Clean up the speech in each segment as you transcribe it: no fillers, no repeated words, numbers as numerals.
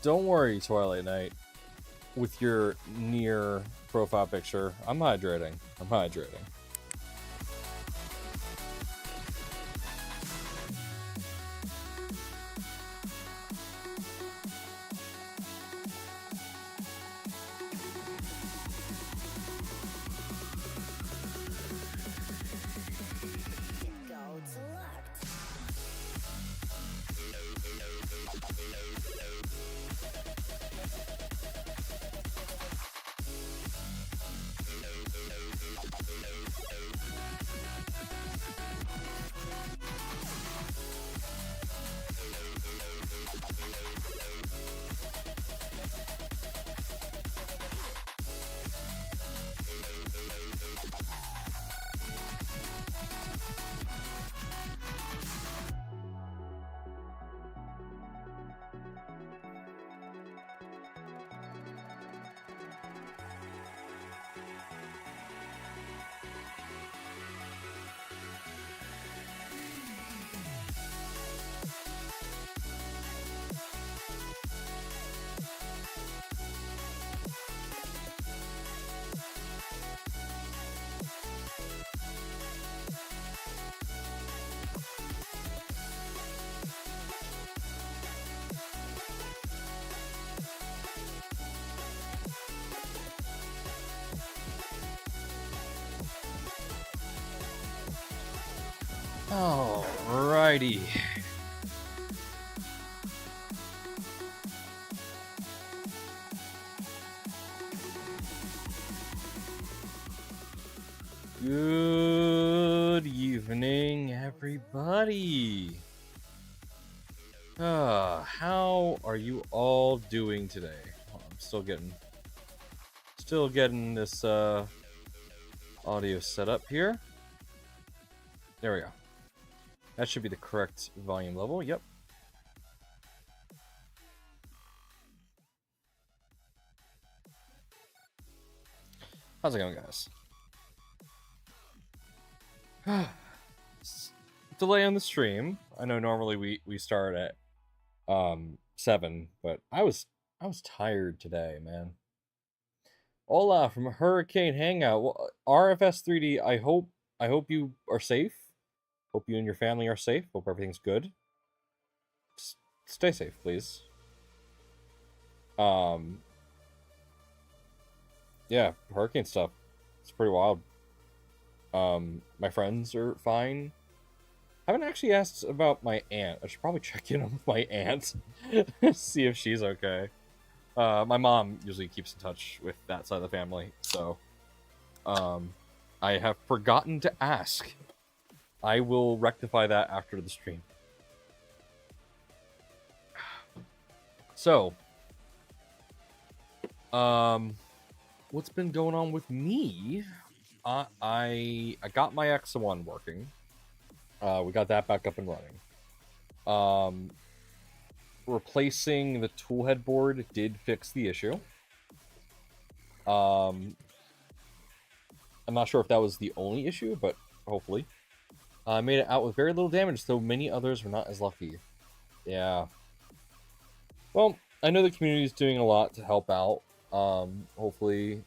Don't worry, Twilight Knight. With your near profile picture, I'm hydrating. I'm hydrating. Alrighty. Good evening, everybody. How are you all doing today? Oh, I'm still getting this audio set up here. There we go. That should be the correct volume level. Yep. How's it going, guys? Delay on the stream. I know normally we start at 7, but I was tired today, man. Hola from Hurricane Hangout. Well, RFS 3D. I hope you are safe. Hope you and your family are safe. Hope everything's good. Just stay safe, please. Yeah, hurricane stuff. It's pretty wild. My friends are fine. I haven't actually asked about my aunt. I should probably check in on my aunt. See if she's okay. My mom usually keeps in touch with that side of the family, so I have forgotten to ask. I will rectify that after the stream. So, what's been going on with me? I got my X1 working. We got that back up and running. Replacing the toolhead board did fix the issue. I'm not sure if that was the only issue, but hopefully. I made it out with very little damage, though many others were not as lucky. Yeah. Well, I know the community is doing a lot to help out. Hopefully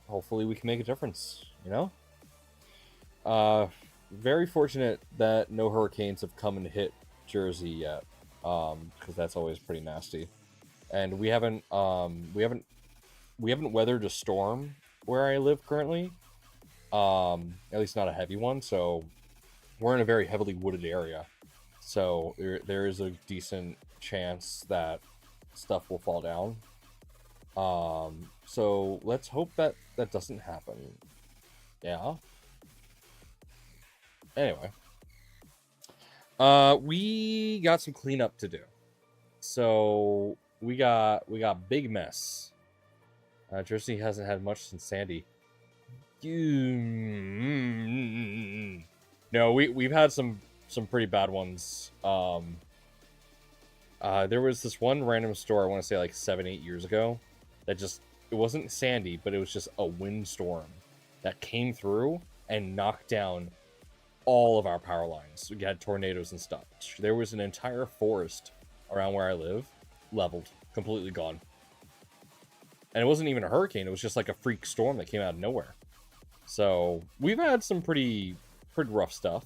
we can make a difference, you know? Very fortunate that no hurricanes have come and hit Jersey yet, because that's always pretty nasty. And we haven't weathered a storm where I live currently. At least not a heavy one, so we're in a very heavily wooded area. So there is a decent chance that stuff will fall down. So let's hope that doesn't happen. Yeah. Anyway. We got some cleanup to do. So we got big mess. Jersey hasn't had much since Sandy. No, we've had some pretty bad ones. There was this one random store, I want to say like 7-8 years ago, that just, it wasn't Sandy, but it was just a windstorm that came through and knocked down all of our power lines. We had tornadoes and stuff. There was an entire forest around where I live leveled completely gone. And it wasn't even a hurricane, it was just like a freak storm that came out of nowhere. So we've had some pretty rough stuff.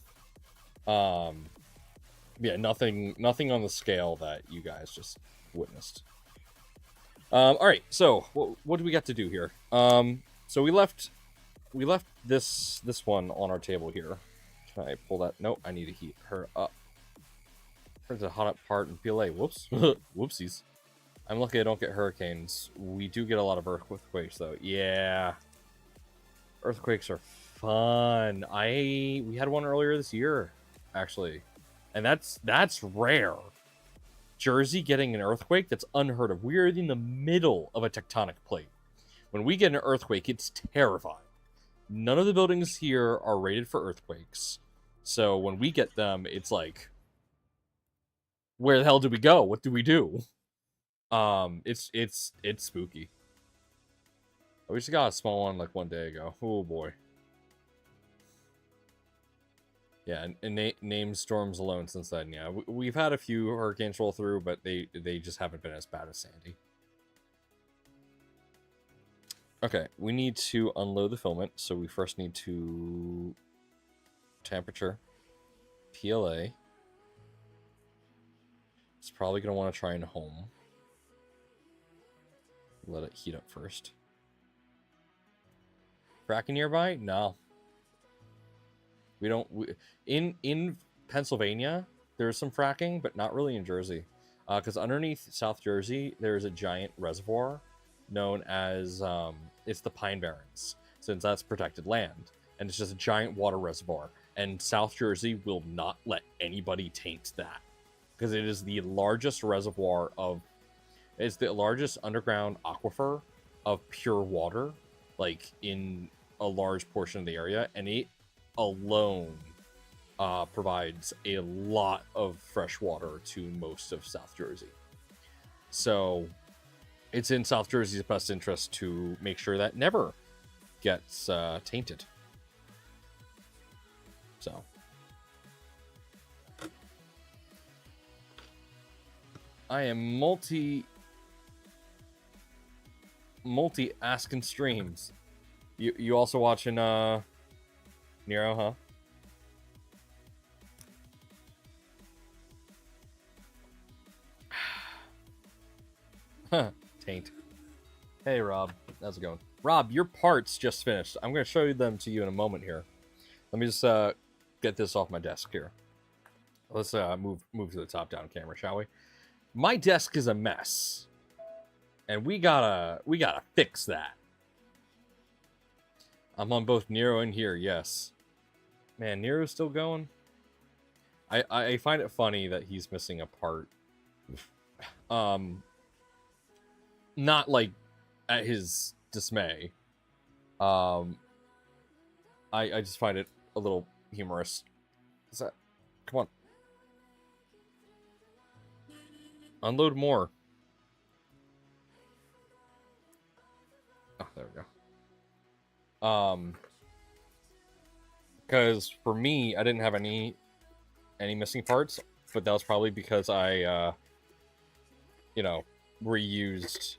Yeah, nothing on the scale that you guys just witnessed. All right, so what do we got to do here? So we left this one on our table here. Can I pull that? Nope, I need to heat her up. There's a hot up part in PLA. Whoops, whoopsies. I'm lucky I don't get hurricanes. We do get a lot of earthquakes though. Yeah, earthquakes are fun. We had one earlier this year, actually, and that's rare. Jersey getting an earthquake, that's unheard of. We're in the middle of a tectonic plate. When we get an earthquake, it's terrifying. None of the buildings here are rated for earthquakes. So when we get them, it's like, where the hell do we go? What do we do? It's spooky. We just got a small one like one day ago. Oh boy. Yeah, and named storms alone since then. Yeah, we've had a few hurricanes roll through, but they just haven't been as bad as Sandy. Okay, we need to unload the filament, so we first need to temperature, PLA. It's probably going to want to try and home. Let it heat up first. Fracking nearby? No. We don't... In Pennsylvania, there's some fracking, but not really in Jersey. Because underneath South Jersey, there's a giant reservoir known as... it's the Pine Barrens, since that's protected land. And it's just a giant water reservoir. And South Jersey will not let anybody taint that. Because it is the largest reservoir of... It's the largest underground aquifer of pure water, like, in a large portion of the area. And it alone provides a lot of fresh water to most of South Jersey. So it's in South Jersey's best interest to make sure that never gets tainted. So I am multi asking streams. You also watching Nero, huh? Huh, taint. Hey Rob, how's it going? Rob, your parts just finished. I'm gonna show you them to you in a moment here. Let me just get this off my desk here. Let's move to the top-down camera, shall we? My desk is a mess, and we gotta fix that. I'm on both Nero and here, yes. Man, Nero's still going. I find it funny that he's missing a part. Not like at his dismay. I just find it a little humorous. Is that? Come on. Unload more. Oh, there we go. Because for me, I didn't have any missing parts, but that was probably because I, you know, reused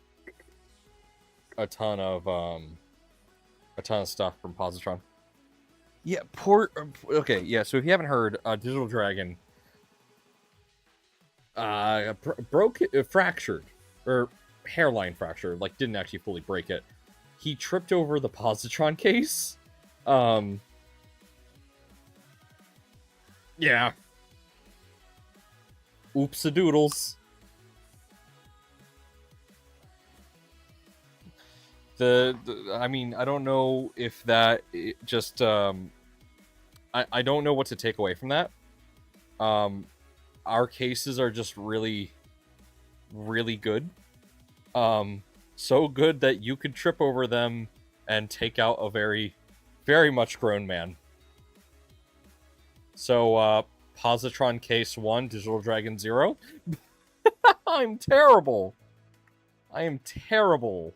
a ton of stuff from Positron. Yeah, okay, yeah. So if you haven't heard, Digital Dragon fractured, or hairline fractured, like didn't actually fully break it. He tripped over the positron case. Yeah. Oops-a-doodles. I mean, I don't know if that just I don't know what to take away from that. Our cases are just really, really good. So good that you could trip over them and take out a very, very much grown man. So, Positron Case 1, Digital Dragon 0. I'm terrible. I am terrible.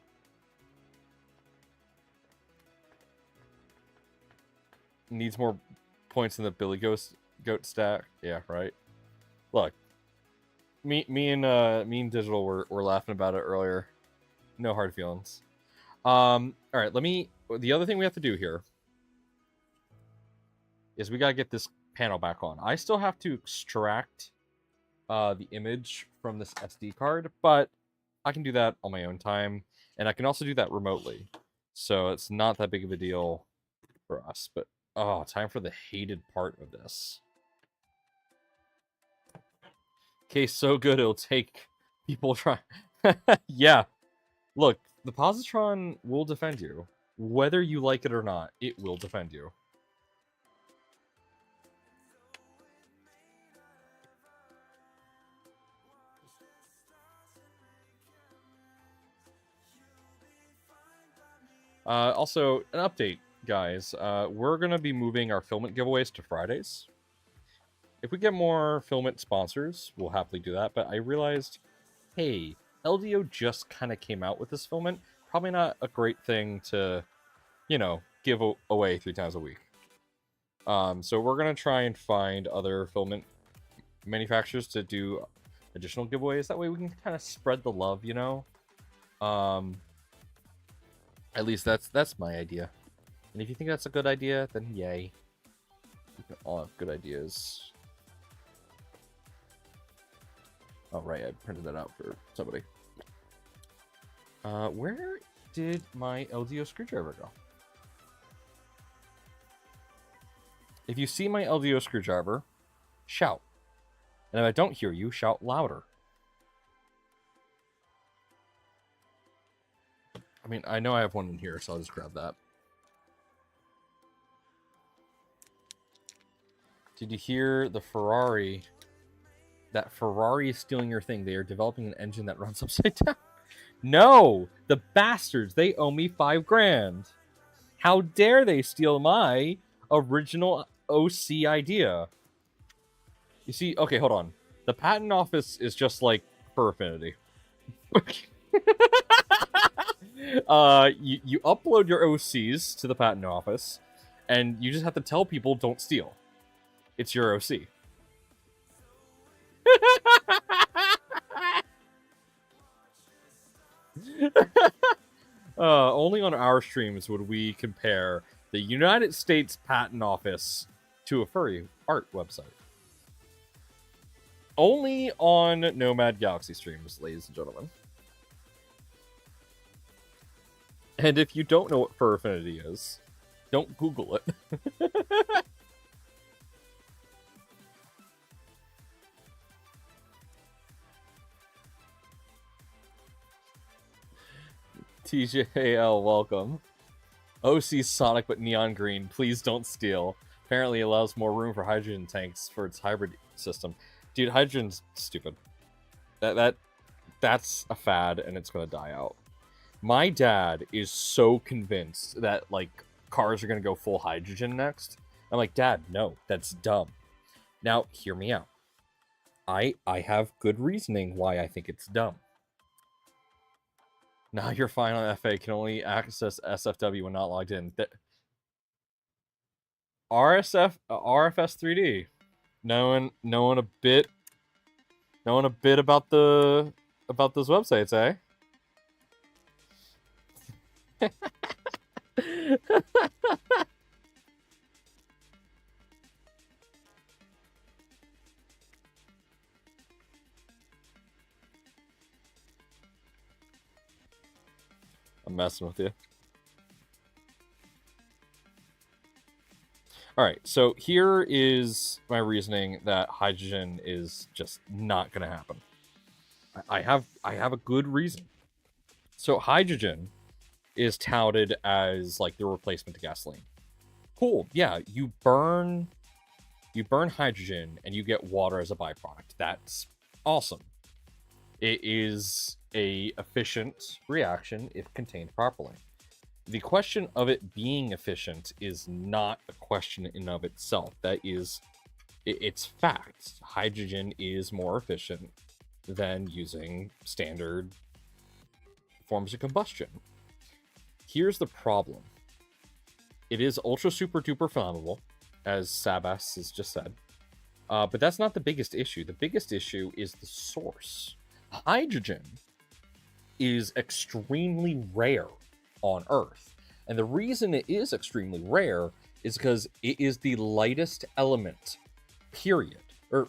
Needs more points in the Billy Goat stack. Yeah, right. Look. me and Digital were laughing about it earlier. No hard feelings. All right, the other thing we have to do here is we gotta get this panel back on. I still have to extract the image from this SD card, but I can do that on my own time, and I can also do that remotely. So it's not that big of a deal for us. But oh, time for the hated part of this. Okay, so good it'll take people try. Yeah, look, the positron will defend you, whether you like it or not. It will defend you. Also, an update, guys. We're going to be moving our filament giveaways to Fridays. If we get more filament sponsors, we'll happily do that. But I realized, hey, LDO just kind of came out with this filament. Probably not a great thing to, give away 3 times a week. So we're going to try and find other filament manufacturers to do additional giveaways. That way we can kind of spread the love, At least that's my idea. And if you think that's a good idea, then yay. We can all have good ideas. Oh, right, I printed that out for somebody. Where did my LDO screwdriver go? If you see my LDO screwdriver, shout. And if I don't hear you, shout louder. I mean, I know I have one in here, so I'll just grab that. Did you hear the Ferrari? That Ferrari is stealing your thing. They are developing an engine that runs upside down. No! The bastards! They owe me $5,000. How dare they steal my original OC idea? You see, okay, hold on. The patent office is just like Fur Affinity. You upload your OCs to the patent office, and you just have to tell people don't steal. It's your OC. Only on our streams would we compare the United States Patent Office to a furry art website. Only on Nomad Galaxy streams, ladies and gentlemen. And if you don't know what Fur Affinity is, don't Google it. TJL, welcome. OC Sonic but neon green. Please don't steal. Apparently allows more room for hydrogen tanks for its hybrid system. Dude, hydrogen's stupid. That's a fad and it's gonna die out. My dad is so convinced that like cars are gonna go full hydrogen next. I'm like, Dad, no, that's dumb. Now, hear me out. I have good reasoning why I think it's dumb. Now you're fine on FA. Can only access SFW when not logged in. RFS 3D. Knowing a bit about those websites, eh? I'm messing with you. Alright, so here is my reasoning that hydrogen is just not going to happen. I have a good reason. So hydrogen is touted as like the replacement to gasoline. Cool, yeah, you burn hydrogen and you get water as a byproduct. That's awesome. It is a efficient reaction if contained properly. The question of it being efficient is not a question in of itself. That is, it's fact. Hydrogen is more efficient than using standard forms of combustion. Here's the problem. It is ultra super duper flammable, as Sabas has just said. But that's not the biggest issue. The biggest issue is the source. Hydrogen is extremely rare on Earth. And the reason it is extremely rare is because it is the lightest element, period. Or,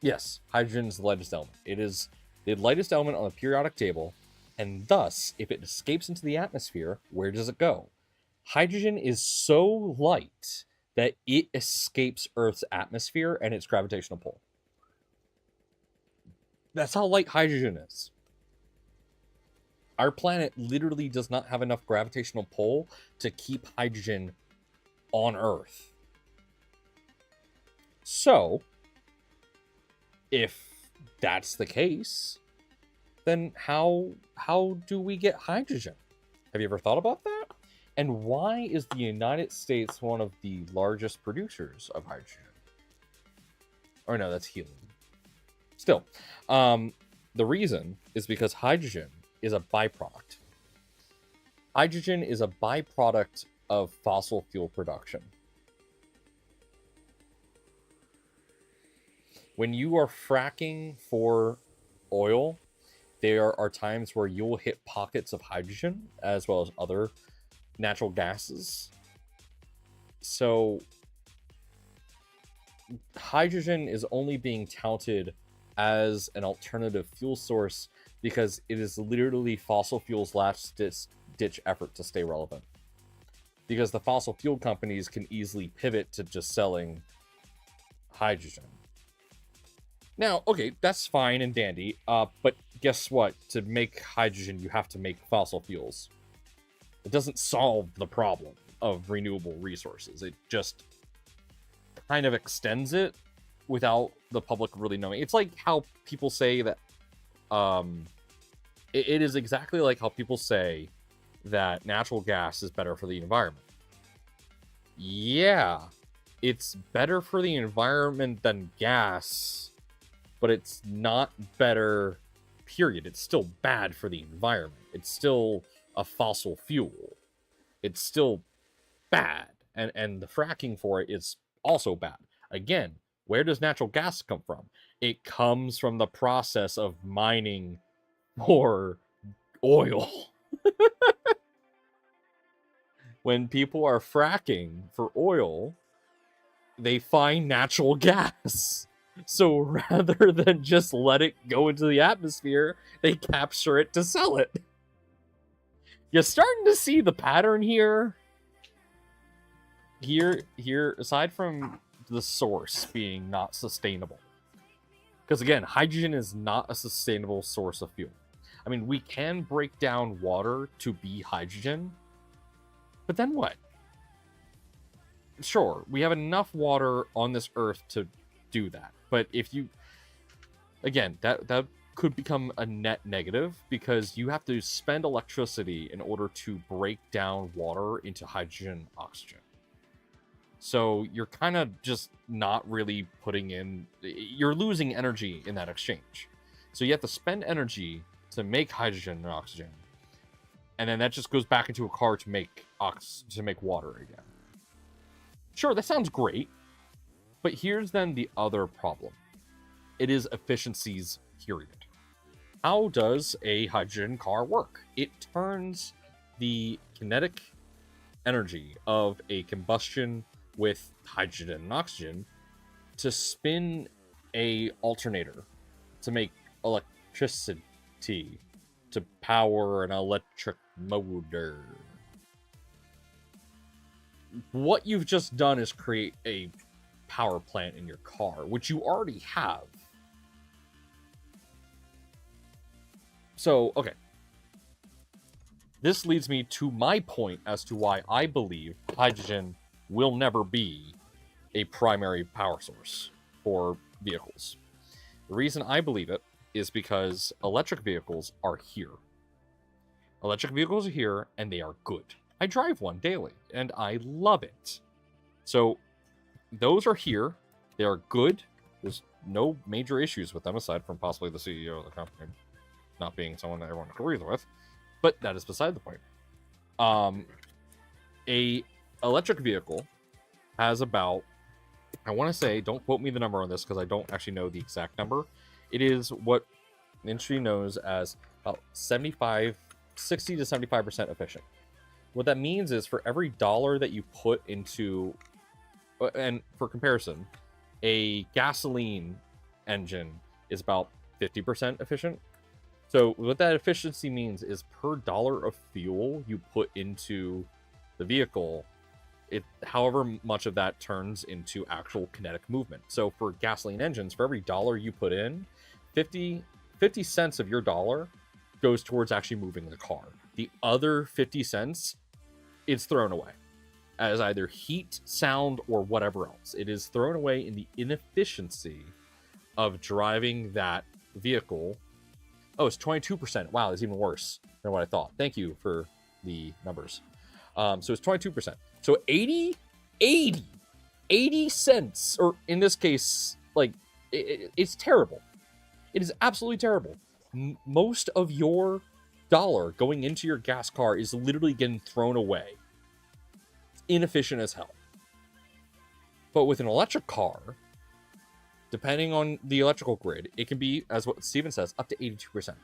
yes, hydrogen is the lightest element. It is the lightest element on the periodic table, and thus, if it escapes into the atmosphere, where does it go? Hydrogen is so light that it escapes Earth's atmosphere and its gravitational pull. That's how light hydrogen is. Our planet literally does not have enough gravitational pull to keep hydrogen on Earth. So, if that's the case, then how do we get hydrogen? Have you ever thought about that? And why is the United States one of the largest producers of hydrogen? Or no, that's helium. Still, the reason is because hydrogen is a byproduct. Hydrogen is a byproduct of fossil fuel production. When you are fracking for oil, there are times where you'll hit pockets of hydrogen as well as other natural gases. So hydrogen is only being touted as an alternative fuel source because it is literally fossil fuels' last ditch effort to stay relevant. Because the fossil fuel companies can easily pivot to just selling hydrogen. Now, okay, that's fine and dandy, but guess what? To make hydrogen, you have to make fossil fuels. It doesn't solve the problem of renewable resources. It just kind of extends it without the public really knowing. It's like how people say that, it is exactly like how people say that natural gas is better for the environment. Yeah, it's better for the environment than gas, but it's not better, period. It's still bad for the environment. It's still a fossil fuel. It's still bad. And the fracking for it is also bad. Again, where does natural gas come from? It comes from the process of mining for oil. When people are fracking for oil, they find natural gas. So rather than just let it go into the atmosphere, they capture it to sell it. You're starting to see the pattern here. Here, aside from the source being not sustainable. Because again, hydrogen is not a sustainable source of fuel. I mean, we can break down water to be hydrogen, but then what? Sure, we have enough water on this earth to do that. But if you, again, that could become a net negative because you have to spend electricity in order to break down water into hydrogen and oxygen. So you're kind of just not really putting in, you're losing energy in that exchange. So you have to spend energy to make hydrogen and oxygen. And then that just goes back into a car to make water again. Sure, that sounds great. But here's then the other problem. It is efficiencies, period. How does a hydrogen car work? It turns the kinetic energy of a combustion with hydrogen and oxygen to spin a alternator to make electricity to power an electric motor. What you've just done is create a power plant in your car, which you already have. So, okay. This leads me to my point as to why I believe hydrogen will never be a primary power source for vehicles. The reason I believe it is because electric vehicles are here. Electric vehicles are here, and they are good. I drive one daily, and I love it. So, those are here. They are good. There's no major issues with them, aside from possibly the CEO of the company not being someone that everyone agrees with. But that is beside the point. A electric vehicle has about I want to say, don't quote me the number on this because I don't actually know the exact number. It is what the industry knows as about 60 to 75% efficient. What that means is for every dollar that you put into, and for comparison, a gasoline engine is about 50% efficient. So what that efficiency means is per dollar of fuel you put into the vehicle, however much of that turns into actual kinetic movement. So for gasoline engines, for every dollar you put in, 50 cents of your dollar goes towards actually moving the car. The other 50 cents is thrown away as either heat, sound, or whatever else. It is thrown away in the inefficiency of driving that vehicle. Oh, it's 22%. Wow, it's even worse than what I thought. Thank you for the numbers. So it's 22%. So 80 cents, or in this case, like, it's terrible. It is absolutely terrible. Most of your dollar going into your gas car is literally getting thrown away. It's inefficient as hell. But with an electric car, depending on the electrical grid, it can be, as what Steven says, up to 82%.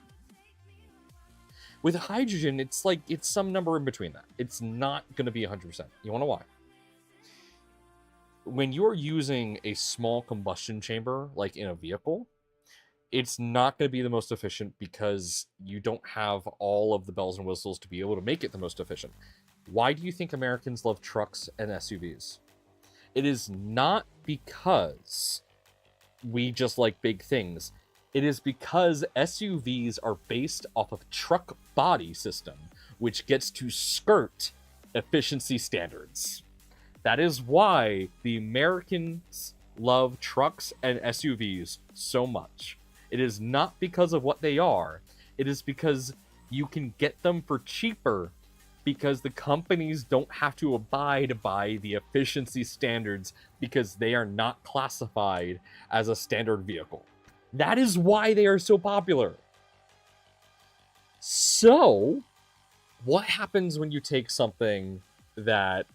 With hydrogen, it's some number in between that. It's not going to be 100%. You want to know why? When you're using a small combustion chamber, like in a vehicle, it's not going to be the most efficient because you don't have all of the bells and whistles to be able to make it the most efficient. Why do you think Americans love trucks and SUVs? It is not because we just like big things. It is because SUVs are based off of truck body system, which gets to skirt efficiency standards. That is why the Americans love trucks and SUVs so much. It is not because of what they are. It is because you can get them for cheaper because the companies don't have to abide by the efficiency standards because they are not classified as a standard vehicle. That is why they are so popular. So, what happens when you take something that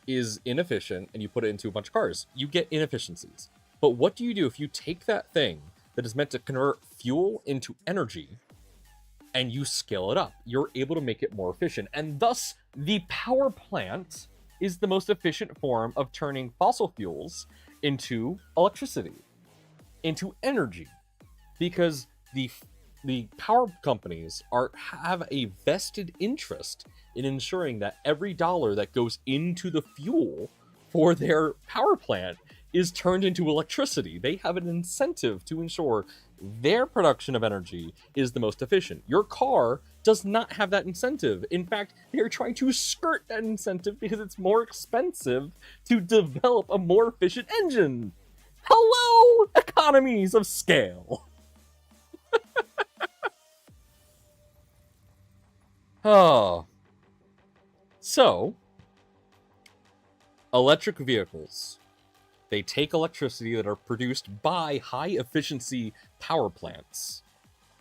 is inefficient and you put it into a bunch of cars? You get inefficiencies. But what do you do if you take that thing that is meant to convert fuel into energy and you scale it up? You're able to make it more efficient. And thus, the power plant is the most efficient form of turning fossil fuels into electricity, into energy, because the power companies have a vested interest in ensuring that every dollar that goes into the fuel for their power plant is turned into electricity. They have an incentive to ensure their production of energy is the most efficient. Your car does not have that incentive. In fact, they're trying to skirt that incentive because it's more expensive to develop a more efficient engine. Hello, economies of scale. Oh. So, electric vehicles. They take electricity that are produced by high-efficiency power plants,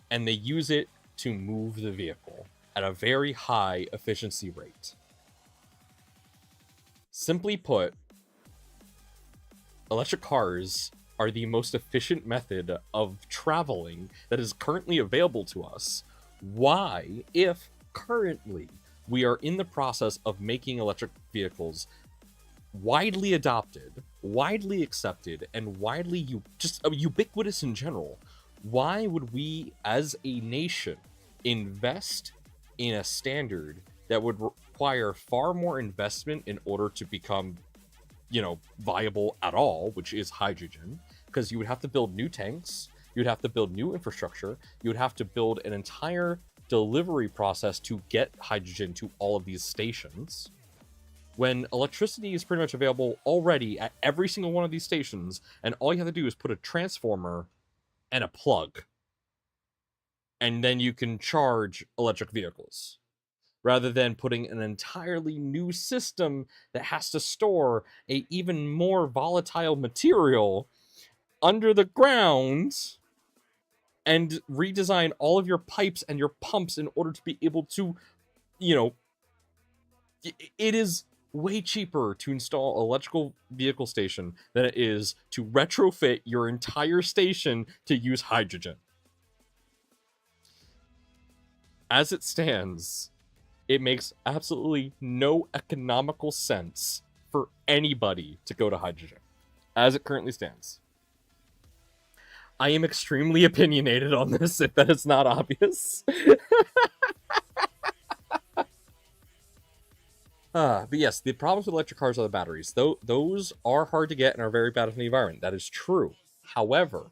and they use it to move the vehicle at a very high efficiency rate. Simply put, electric cars are the most efficient method of traveling that is currently available to us. Why, if currently we are in the process of making electric vehicles widely adopted, widely accepted, and widely ubiquitous in general, why would we as a nation invest in a standard that would require far more investment in order to become, viable at all, which is hydrogen? Because you would have to build new tanks, you'd have to build new infrastructure, you would have to build an entire delivery process to get hydrogen to all of these stations, when electricity is pretty much available already at every single one of these stations, and all you have to do is put a transformer and a plug, and then you can charge electric vehicles, rather than putting an entirely new system that has to store a even more volatile material under the ground and redesign all of your pipes and your pumps in order to be able to, it is way cheaper to install an electrical vehicle station than it is to retrofit your entire station to use hydrogen. As it stands, it makes absolutely no economical sense for anybody to go to hydrogen, as it currently stands. I am extremely opinionated on this, if that is not obvious. But yes, the problems with electric cars are the batteries. Though those are hard to get and are very bad for the environment. That is true. However,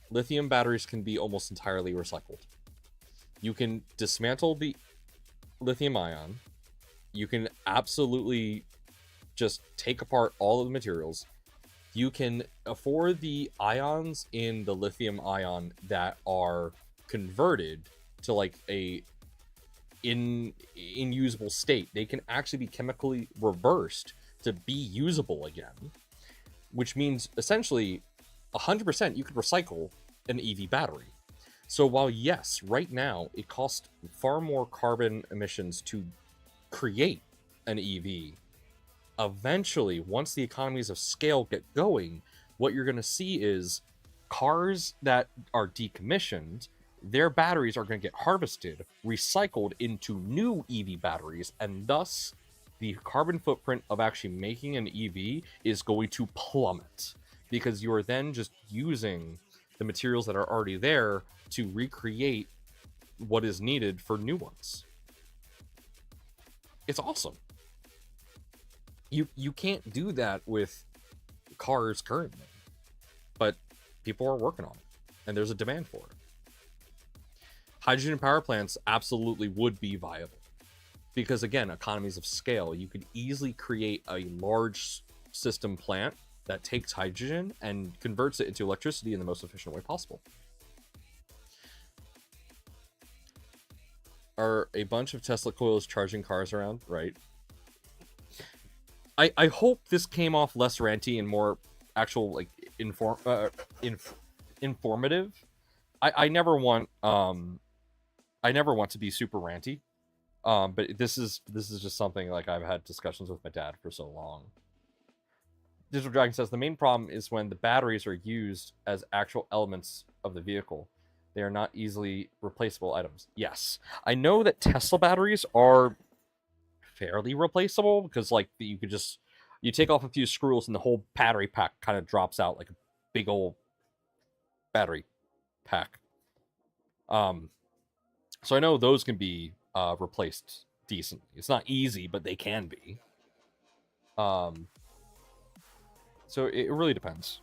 lithium batteries can be almost entirely recycled. You can dismantle the lithium ion. You can absolutely just take apart all of the materials. You can, for the ions in the lithium ion that are converted to like a inusable state, they can actually be chemically reversed to be usable again, which means essentially 100% you could recycle an EV battery. So while yes, right now it costs far more carbon emissions to create an EV, eventually, once the economies of scale get going, what you're going to see is cars that are decommissioned, their batteries are going to get harvested, recycled into new EV batteries, and thus the carbon footprint of actually making an EV is going to plummet, because you are then just using the materials that are already there to recreate what is needed for new ones. It's awesome. You can't do that with cars currently, but people are working on it, and there's a demand for it. Hydrogen power plants absolutely would be viable, because again, economies of scale. You could easily create a large system plant that takes hydrogen and converts it into electricity in the most efficient way possible. Are a bunch of Tesla coils charging cars around? Right. I hope this came off less ranty and more actual, like, informative. I never want to be super ranty. But this is just something like I've had discussions with my dad for so long. Digital Dragon says the main problem is when the batteries are used as actual elements of the vehicle. They are not easily replaceable items. Yes, I know that Tesla batteries are fairly replaceable, because like you take off a few screws and the whole battery pack kind of drops out like a big old battery pack. So I know those can be replaced decently. It's not easy, but they can be. So it really depends.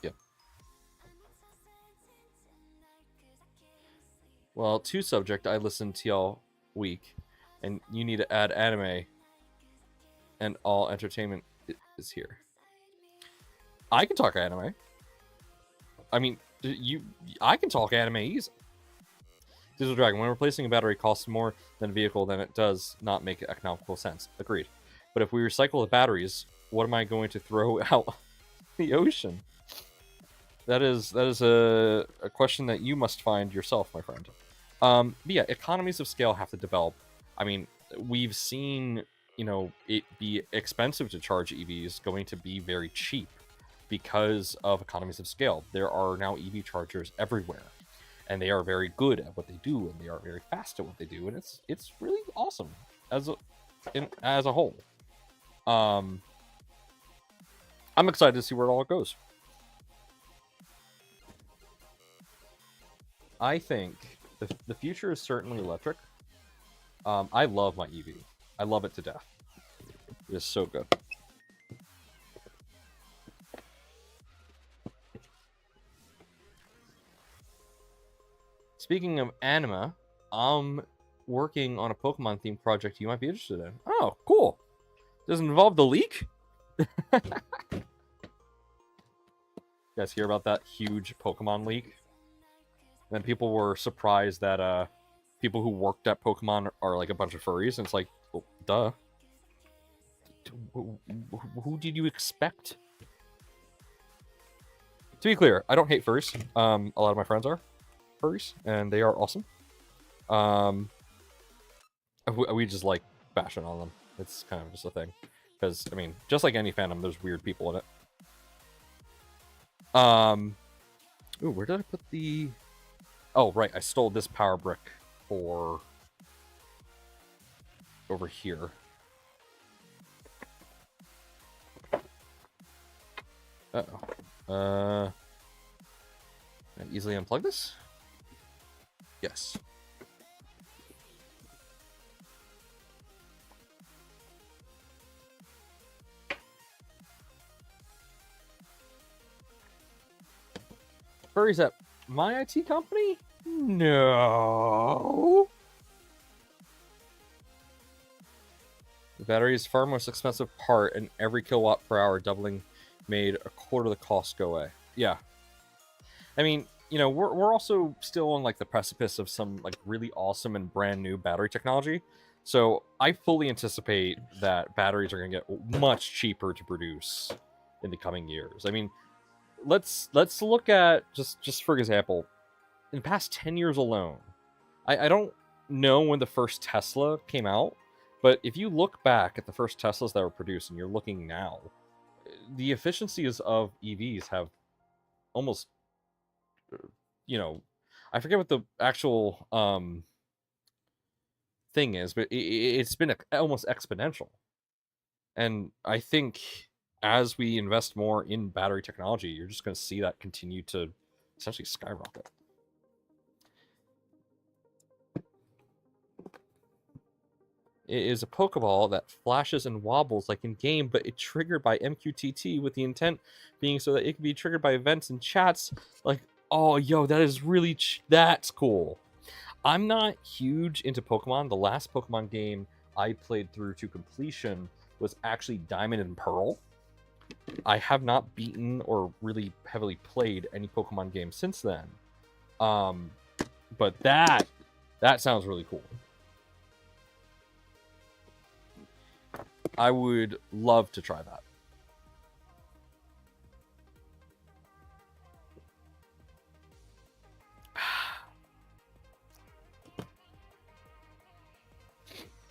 Yep. Well, to subject, I listen to y'all week, and you need to add anime, and all entertainment is here. I can talk anime. I mean, I can talk anime easy. Digital Dragon, when replacing a battery costs more than a vehicle, then it does not make economical sense. Agreed. But if we recycle the batteries, what am I going to throw out the ocean? That is a question that you must find yourself, my friend. But yeah, economies of scale have to develop. I mean, we've seen, it be expensive to charge EVs going to be very cheap because of economies of scale. There are now EV chargers everywhere, and they are very good at what they do, and they are very fast at what they do, and it's really awesome as a whole. I'm excited to see where it all goes. I think the future is certainly electric. I love my EV. I love it to death. It is so good. Speaking of anime, I'm working on a Pokemon themed project you might be interested in. Oh, cool. Does it involve the leak? You guys hear about that huge Pokemon leak? And then people were surprised that people who worked at Pokemon are like a bunch of furries, and it's like, well, duh. Who did you expect? To be clear, I don't hate furries. A lot of my friends are furries, and they are awesome. We just like bashing on them. It's kind of just a thing. Because, I mean, just like any fandom, there's weird people in it. Ooh, where did I put the... Oh, right, I stole this power brick for... over here. Uh-oh. Can I easily unplug this? Yes. Furries at my IT company? No. The battery is far most expensive part, and every kilowatt per hour doubling made a quarter of the cost go away. Yeah. I mean, you know, we're also still on like the precipice of some like really awesome and brand new battery technology. So I fully anticipate that batteries are going to get much cheaper to produce in the coming years. I mean, let's look at just for example, in the past 10 years alone. I don't know when the first Tesla came out, but if you look back at the first Teslas that were produced and you're looking now, the efficiencies of EVs have almost, you know, I forget what the actual thing is, but it's been almost exponential. And I think as we invest more in battery technology, you're just going to see that continue to essentially skyrocket. It is a Pokeball that flashes and wobbles like in game, but it's triggered by MQTT with the intent being so that it can be triggered by events and chats. Like, oh, yo, that is really that's cool. I'm not huge into Pokemon. The last Pokemon game I played through to completion was actually Diamond and Pearl. I have not beaten or really heavily played any Pokemon game since then. But that sounds really cool. I would love to try that.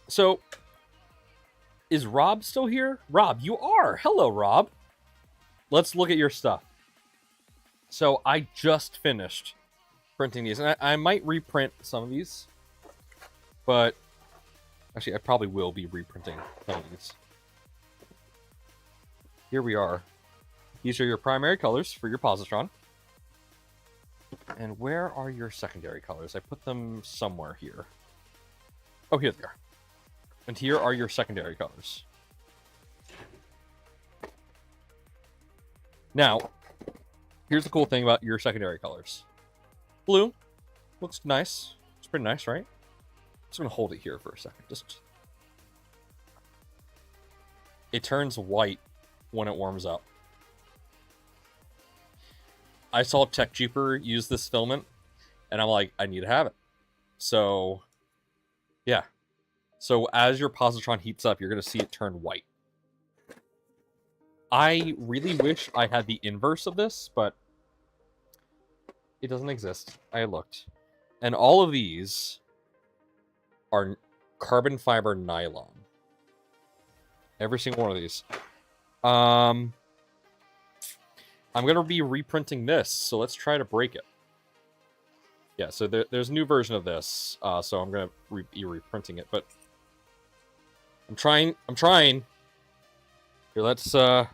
So, is Rob still here? Rob, you are. Hello, Rob. Let's look at your stuff. So, I just finished printing these. And I might reprint some of these. But, actually, I probably will be reprinting some of these. Here we are. These are your primary colors for your positron. And where are your secondary colors? I put them somewhere here. Oh, here they are. And here are your secondary colors. Now, here's the cool thing about your secondary colors. Blue looks nice. It's pretty nice, right? I'm just going to hold it here for a second. It turns white when it warms up. I saw TechJeeper use this filament, and I'm like, I need to have it. So, yeah. So as your positron heats up, you're going to see it turn white. I really wish I had the inverse of this, but it doesn't exist. I looked. And all of these are carbon fiber nylon. Every single one of these. I'm going to be reprinting this, so let's try to break it. Yeah, so there's a new version of this, so I'm going to be reprinting it, but I'm trying. Here, let's, 1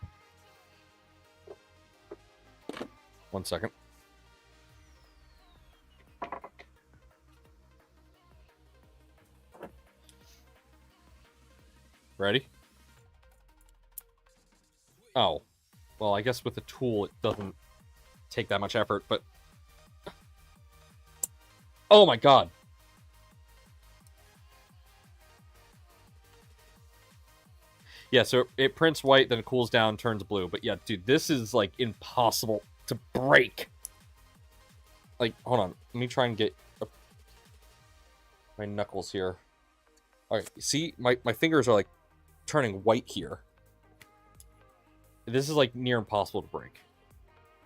second. Ready? Oh. Well, I guess with the tool, it doesn't take that much effort, but... Oh my god! Yeah, so it prints white, then it cools down, turns blue. But yeah, dude, this is, like, impossible to break. Like, hold on. Let me try and get my knuckles here. Alright, see? My fingers are, like, turning white here. This is, like, near impossible to break.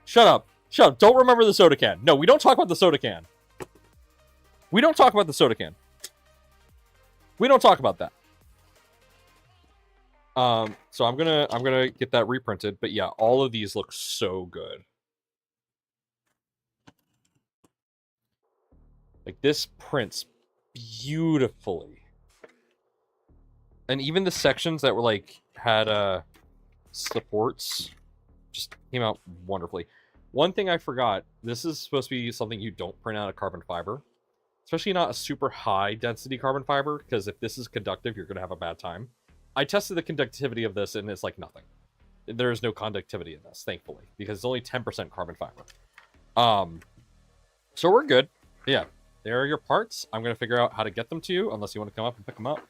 Shut up! Shut up. Don't remember the soda can. No, we don't talk about the soda can. We don't talk about the soda can. We don't talk about that. So I'm gonna get that reprinted. But yeah, all of these look so good. Like, this prints beautifully. And even the sections that were like had supports just came out wonderfully. One thing I forgot, this is supposed to be something you don't print out of carbon fiber. Especially not a super high density carbon fiber, because if this is conductive, you're gonna have a bad time. I tested the conductivity of this and it's like nothing. There is no conductivity in this, thankfully, because it's only 10% carbon fiber. So we're good. Yeah. There are your parts. I'm going to figure out how to get them to you, unless you want to come up and pick them up.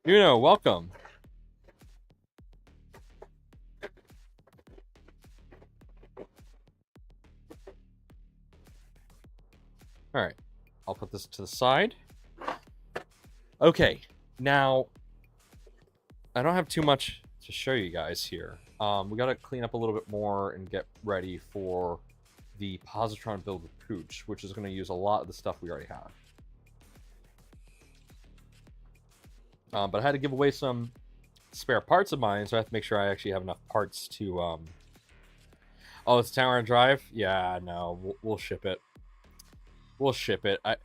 Welcome. Alright. I'll put this to the side. Okay. Now, I don't have too much to show you guys here. We got to clean up a little bit more and get ready for the Positron build with Pooch, which is going to use a lot of the stuff we already have. But I had to give away some spare parts of mine, so I have to make sure I actually have enough parts to... Oh, it's a 10-hour drive? Yeah, no, we'll ship it. We'll ship it. I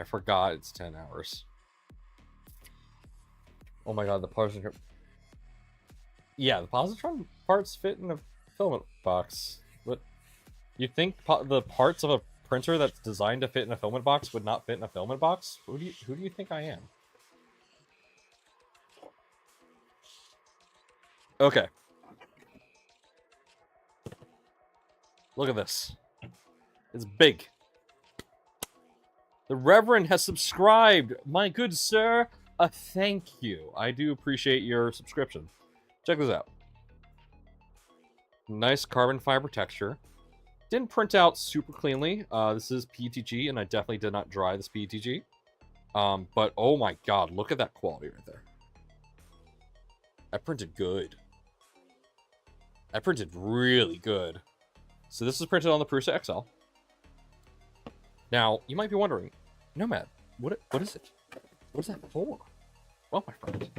forgot it's 10 hours. Oh my god, the Positron... Yeah, the Positron parts fit in a filament box. What? You'd think the parts of a printer that's designed to fit in a filament box would not fit in a filament box? Who do you think I am? Okay. Look at this. It's big. The Reverend has subscribed. My good sir, a thank you. I do appreciate your subscription. Check this out. Nice carbon fiber texture. Didn't print out super cleanly. This is PETG, and I definitely did not dry this PETG. But oh my god, look at that quality right there. I printed good. I printed really good. So this is printed on the Prusa XL. Now, you might be wondering, Nomad, what is it? What is that for? Well, my friend,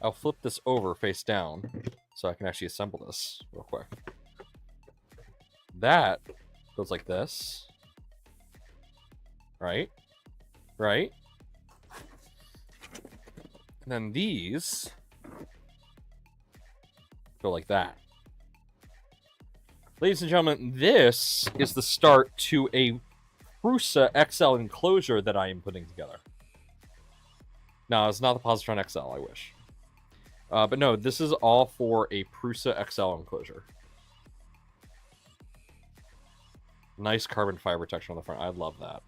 I'll flip this over face down so I can actually assemble this real quick. That goes like this. Right? Right? And then these go like that. Ladies and gentlemen, this is the start to a Prusa XL enclosure that I am putting together. No, it's not the Positron XL, I wish. But no, this is all for a Prusa XL enclosure. Nice carbon fiber texture on the front. I love that.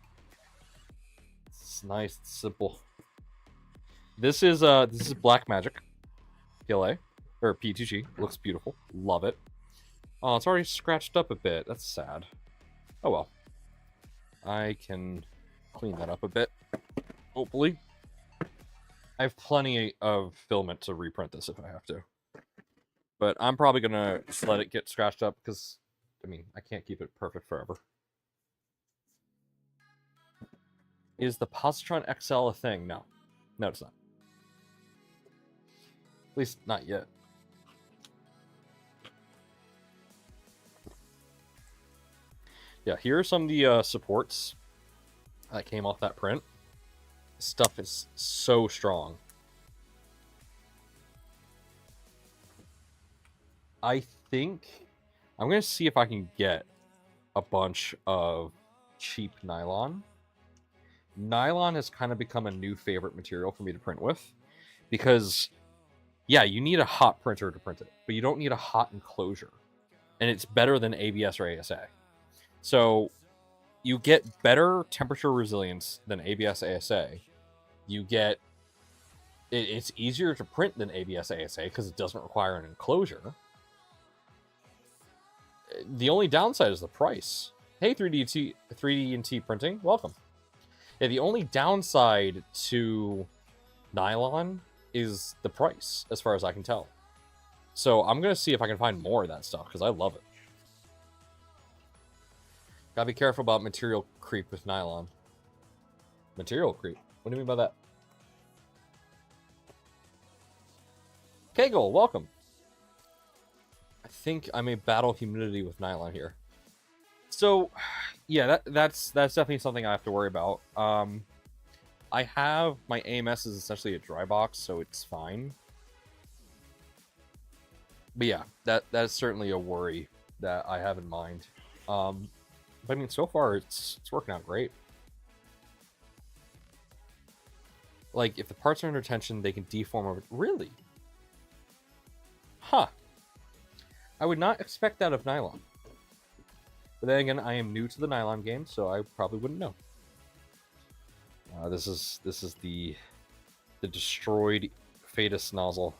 It's nice, simple. This is Blackmagic PLA or PETG. Looks beautiful. Love it. Oh, it's already scratched up a bit. That's sad. Oh well. I can clean that up a bit. Hopefully. I have plenty of filament to reprint this if I have to. But I'm probably going to just let it get scratched up because, I mean, I can't keep it perfect forever. Is the Positron XL a thing? No. No, it's not. At least not yet. Yeah, here are some of the supports that came off that print. This stuff is so strong. I think I'm going to see if I can get a bunch of cheap nylon. Nylon has kind of become a new favorite material for me to print with. Because, yeah, you need a hot printer to print it. But you don't need a hot enclosure. And it's better than ABS or ASA. So, you get better temperature resilience than ABS ASA. You get... It's easier to print than ABS ASA because it doesn't require an enclosure. The only downside is the price. Hey, 3D&T Printing, welcome. Yeah, the only downside to nylon is the price, as far as I can tell. So I'm going to see if I can find more of that stuff, because I love it. Gotta be careful about material creep with nylon. Material creep? What do you mean by that? Kegel, welcome. I think I may battle humidity with nylon here. So, yeah, that's definitely something I have to worry about. I have my AMS is essentially a dry box, so it's fine. But yeah, that's certainly a worry that I have in mind. But I mean, so far it's working out great. Like, if the parts are under tension, they can deform over. Really? Huh. I would not expect that of nylon. But then again, I am new to the nylon game, so I probably wouldn't know. This is the destroyed Phaetus nozzle.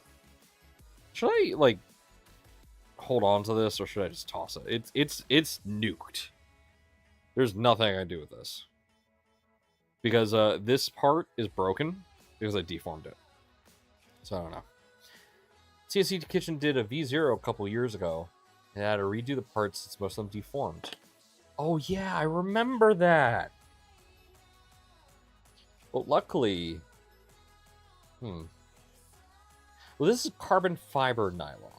Should I like hold on to this, or should I just toss it? It's nuked. There's nothing I can do with this because this part is broken because I deformed it. So I don't know. CSC Kitchen did a V0 a couple years ago. They had to redo the parts since most of them deformed. Oh yeah, I remember that. Well, luckily... Well, this is carbon fiber nylon.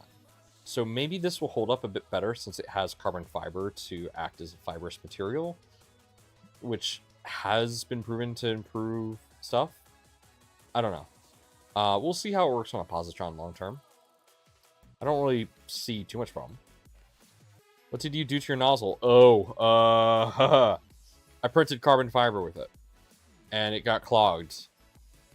So maybe this will hold up a bit better since it has carbon fiber to act as a fibrous material, which has been proven to improve stuff. I don't know. We'll see how it works on a positron long term. I don't really see too much problem. What did you do to your nozzle? Oh, I printed carbon fiber with it, and it got clogged,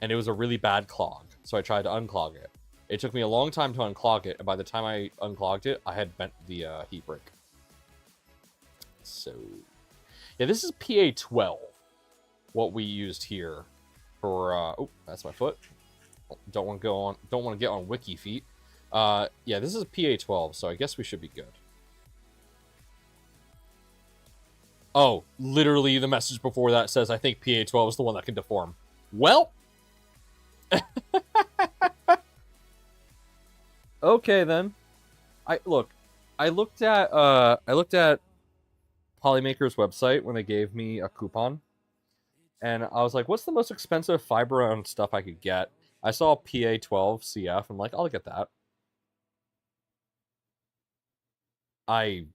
and it was a really bad clog, so I tried to unclog it. It took me a long time to unclog it, and by the time I unclogged it, I had bent the heat break. So, yeah, this is PA12, what we used here for, oh, that's my foot. Don't want to get on wiki feet. Yeah, this is PA12, so I guess we should be good. Oh, literally the message before that says, I think PA12 is the one that can deform. Well... Okay then. I looked at Polymaker's website when they gave me a coupon, and I was like, what's the most expensive fiber on stuff I could get? I saw PA12 CF. I'm like, I'll get that. I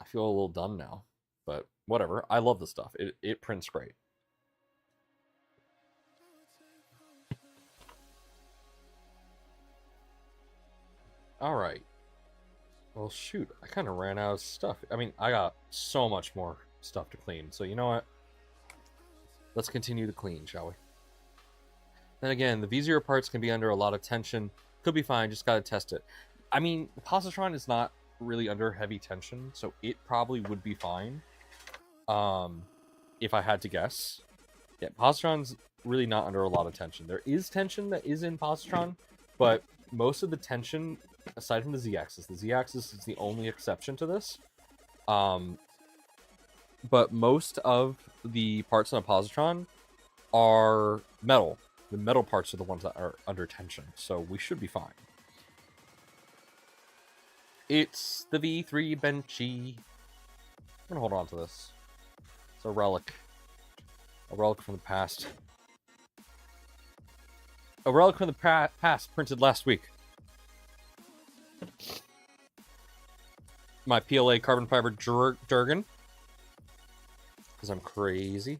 feel a little dumb now, but whatever. I love the stuff. It prints great. All right. Well, shoot. I kind of ran out of stuff. I mean, I got so much more stuff to clean. So you know what? Let's continue to clean, shall we? Then again, the V0 parts can be under a lot of tension. Could be fine. Just got to test it. I mean, the positron is not really under heavy tension, so it probably would be fine. If I had to guess. Yeah, positron's really not under a lot of tension. There is tension that is in positron, but most of the tension, aside from the Z-axis is the only exception to this. But most of the parts on a positron are metal. The metal parts are the ones that are under tension, so we should be fine. It's the V3 Benchy. I'm gonna hold on to this. It's a relic. A relic from the past. A relic from the past printed last week. My PLA carbon fiber Durgan. Because I'm crazy.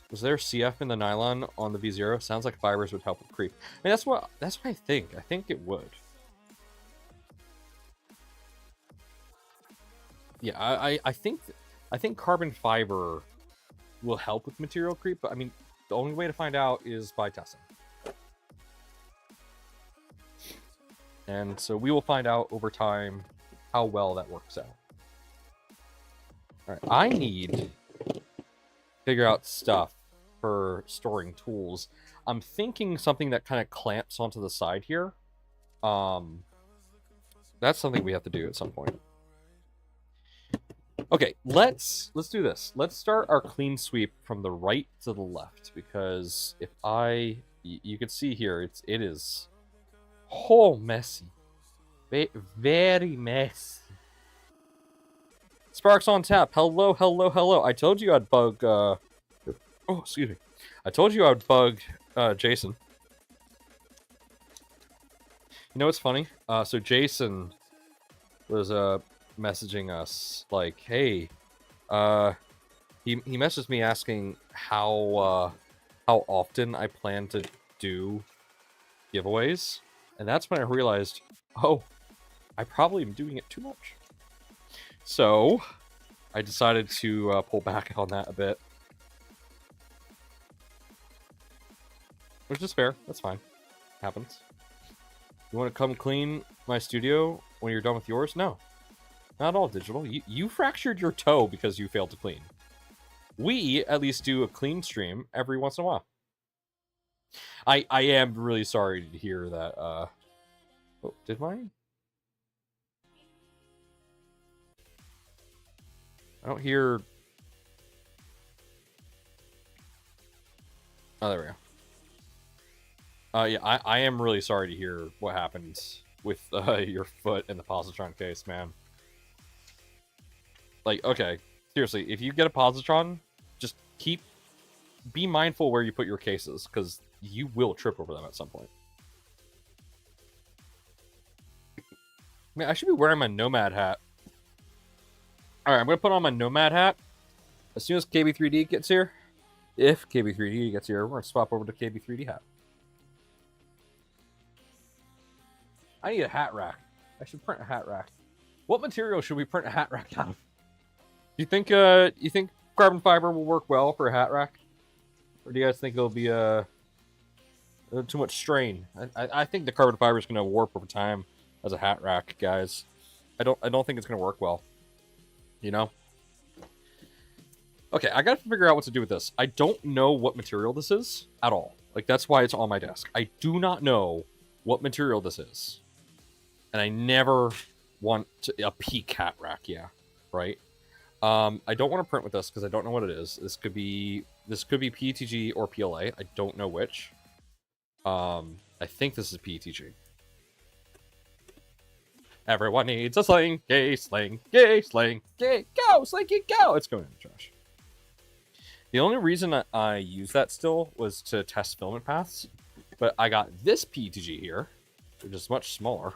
Was there CF in the nylon on the V0? Sounds like fibers would help with creep. I mean, that's what I think. I think it would. Yeah, I think carbon fiber will help with material creep, but I mean, the only way to find out is by testing. And so we will find out over time how well that works out. All right, I need to figure out stuff for storing tools. I'm thinking something that kind of clamps onto the side here. That's something we have to do at some point. Okay, let's do this. Let's start our clean sweep from the right to the left, because if you can see here, it is Oh, messy. Very messy. Sparks on tap. Hello, hello, hello. I told you I'd bug, oh, excuse me. I told you I'd bug, Jason. You know what's funny? So Jason was, messaging us, like, hey, he messaged me asking how often I plan to do giveaways, and that's when I realized, oh, I probably am doing it too much. So I decided to pull back on that a bit, which is fair. That's fine. Happens. You want to come clean my studio when you're done with yours? No, not all digital. You fractured your toe because you failed to clean. We at least do a clean stream every once in a while. I am really sorry to hear that. Oh, did mine? I don't hear. Oh, there we go. Yeah, I am really sorry to hear what happened with your foot in the positron case, man. Like, okay, seriously, if you get a positron, just be mindful where you put your cases, because you will trip over them at some point. Man, I should be wearing my Nomad hat. Alright, I'm going to put on my Nomad hat as soon as KB3D gets here. If KB3D gets here, we're going to swap over to KB3D hat. I need a hat rack. I should print a hat rack. What material should we print a hat rack out of? You think carbon fiber will work well for a hat rack? Or do you guys think it'll be too much strain? I think the carbon fiber is going to warp over time as a hat rack, guys. I don't think it's going to work well. You know? Okay, I got to figure out what to do with this. I don't know what material this is at all. Like, that's why it's on my desk. I do not know what material this is. And I never want a peak hat rack, yeah. Right? I don't want to print with this because I don't know what it is. This could be PETG or PLA. I don't know which. I think this is PETG. Everyone needs a sling, gay sling, gay sling, gay, go, slinky, go! It's going in the trash. The only reason I use that still was to test filament paths, but I got this PETG here, which is much smaller.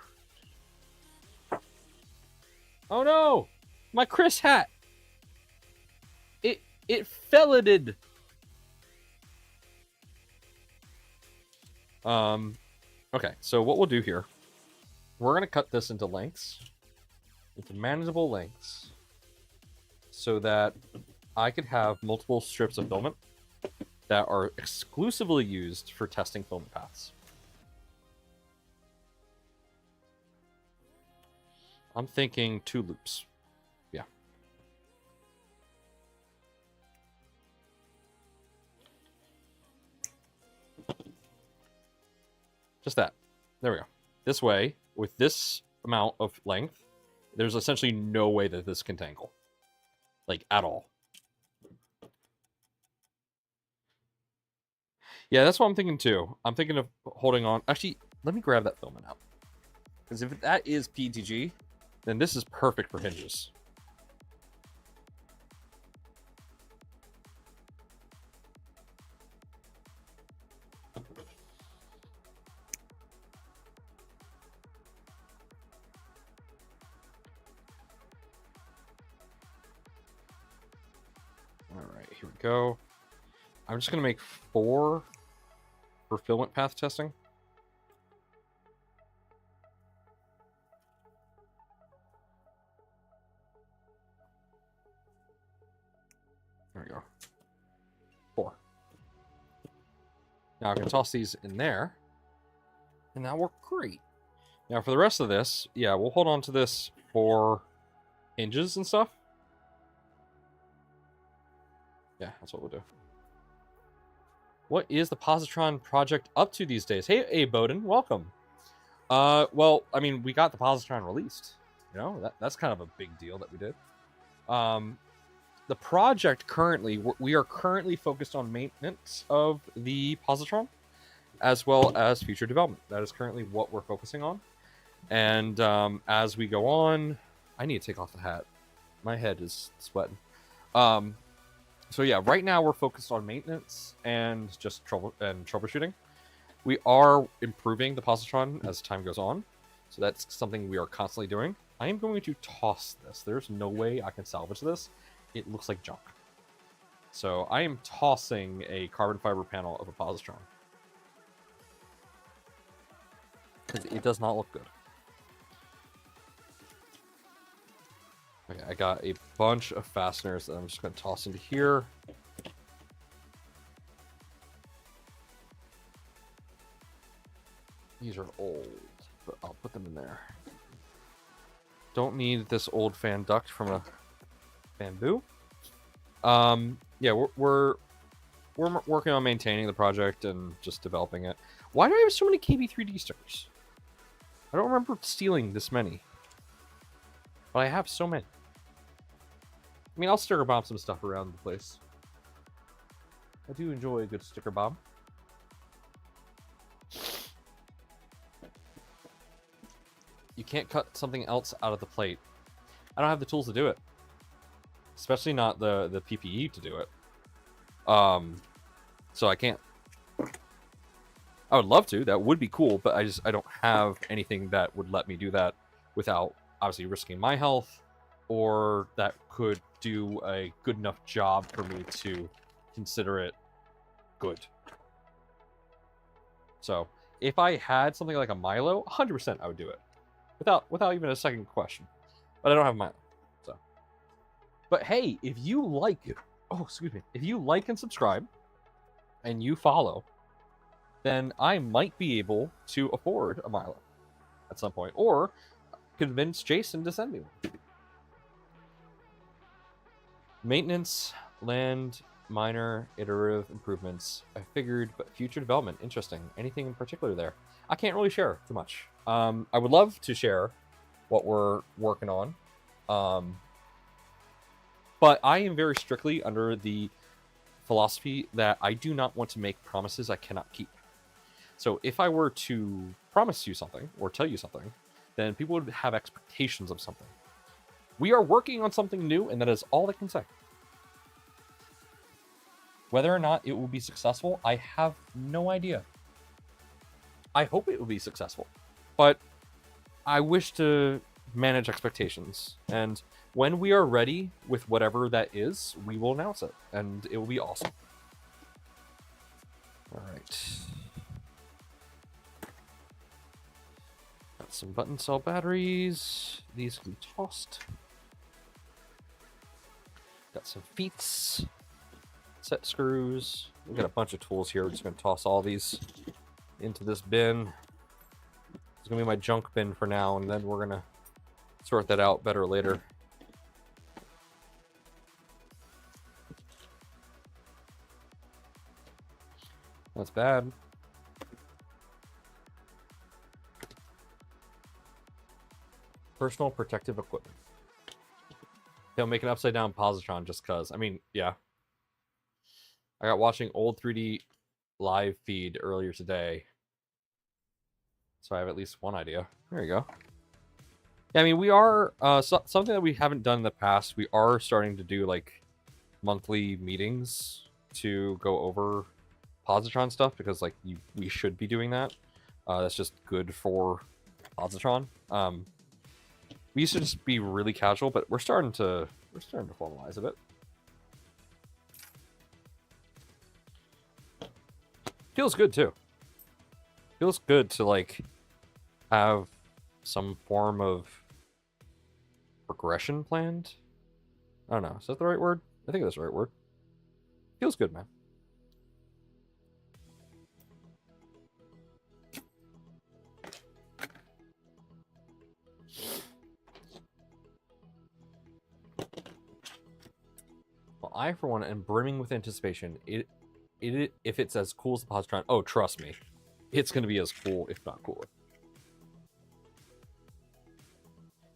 Oh no! My Chris hat! It felleted! Okay, so what we'll do here, we're going to cut this into lengths, into manageable lengths, so that I could have multiple strips of filament that are exclusively used for testing filament paths. I'm thinking 2 loops. Yeah. Just that. There we go. This way, with this amount of length, there's essentially no way that this can tangle. Like, at all. Yeah, that's what I'm thinking too. I'm thinking of holding on. Actually, let me grab that filament out. Because if that is PETG, then this is perfect for hinges. Alright, here we go. I'm just going to make 4 for filament path testing. There we go. 4. Now I can toss these in there, and that worked great. Now for the rest of this, yeah, we'll hold on to this for hinges and stuff. Yeah, that's what we'll do. What is the Positron project up to these days? Hey, Bowden, welcome. Well, I mean, we got the Positron released. You know, that's kind of a big deal that we did. The project currently, we are currently focused on maintenance of the Positron. as well as future development. That is currently what we're focusing on. And as we go on, I need to take off the hat. My head is sweating. So yeah, right now we're focused on maintenance and just troubleshooting. We are improving the positron as time goes on, so that's something we are constantly doing. I am going to toss this. There's no way I can salvage this. It looks like junk. So I am tossing a carbon fiber panel of a positron because it does not look good. Okay, I got a bunch of fasteners that I'm just going to toss into here. These are old, but I'll put them in there. Don't need this old fan duct from a bamboo. Yeah, we're working on maintaining the project and just developing it. Why do I have so many KB3D stickers? I don't remember stealing this many, but I have so many. I mean, I'll sticker bomb some stuff around the place. I do enjoy a good sticker bomb. You can't cut something else out of the plate. I don't have the tools to do it. Especially not the PPE to do it. So I can't. I would love to. That would be cool, but I don't have anything that would let me do that without obviously risking my health, or that could do a good enough job for me to consider it good. So if I had something like a Milo, 100% I would do it without even a second question. But I don't have Milo, so. But hey, if you like it, if you like and subscribe, and you follow, then I might be able to afford a Milo at some point, or convince Jason to send me one. Maintenance, land, minor, iterative improvements. I figured, but future development, interesting. Anything in particular there? I can't really share too much. I would love to share what we're working on, but I am very strictly under the philosophy that I do not want to make promises I cannot keep. So if I were to promise you something or tell you something, then people would have expectations of something. We are working on something new, and that is all I can say. Whether or not it will be successful, I have no idea. I hope it will be successful, but I wish to manage expectations. And when we are ready with whatever that is, we will announce it, and it will be awesome. All right. Got some button cell batteries. These can be tossed. Got some feet, set screws. We got a bunch of tools here. We're just gonna toss all these into this bin. It's gonna be my junk bin for now, and then we're gonna sort that out better later. That's bad. Personal protective equipment. They'll make an upside down positron just cause. I mean, yeah. I got watching old 3D live feed earlier today, so I have at least one idea. There you go. Yeah, I mean, we are something that we haven't done in the past. We are starting to do like monthly meetings to go over positron stuff, because like we should be doing that. That's just good for positron. We used to just be really casual, but we're starting to formalize a bit. Feels good too. Feels good to like have some form of progression planned. I don't know. Is that the right word? I think that's the right word. Feels good, man. Well, I, for one, am brimming with anticipation. If it's as cool as the positron, oh, trust me, it's going to be as cool, if not cooler.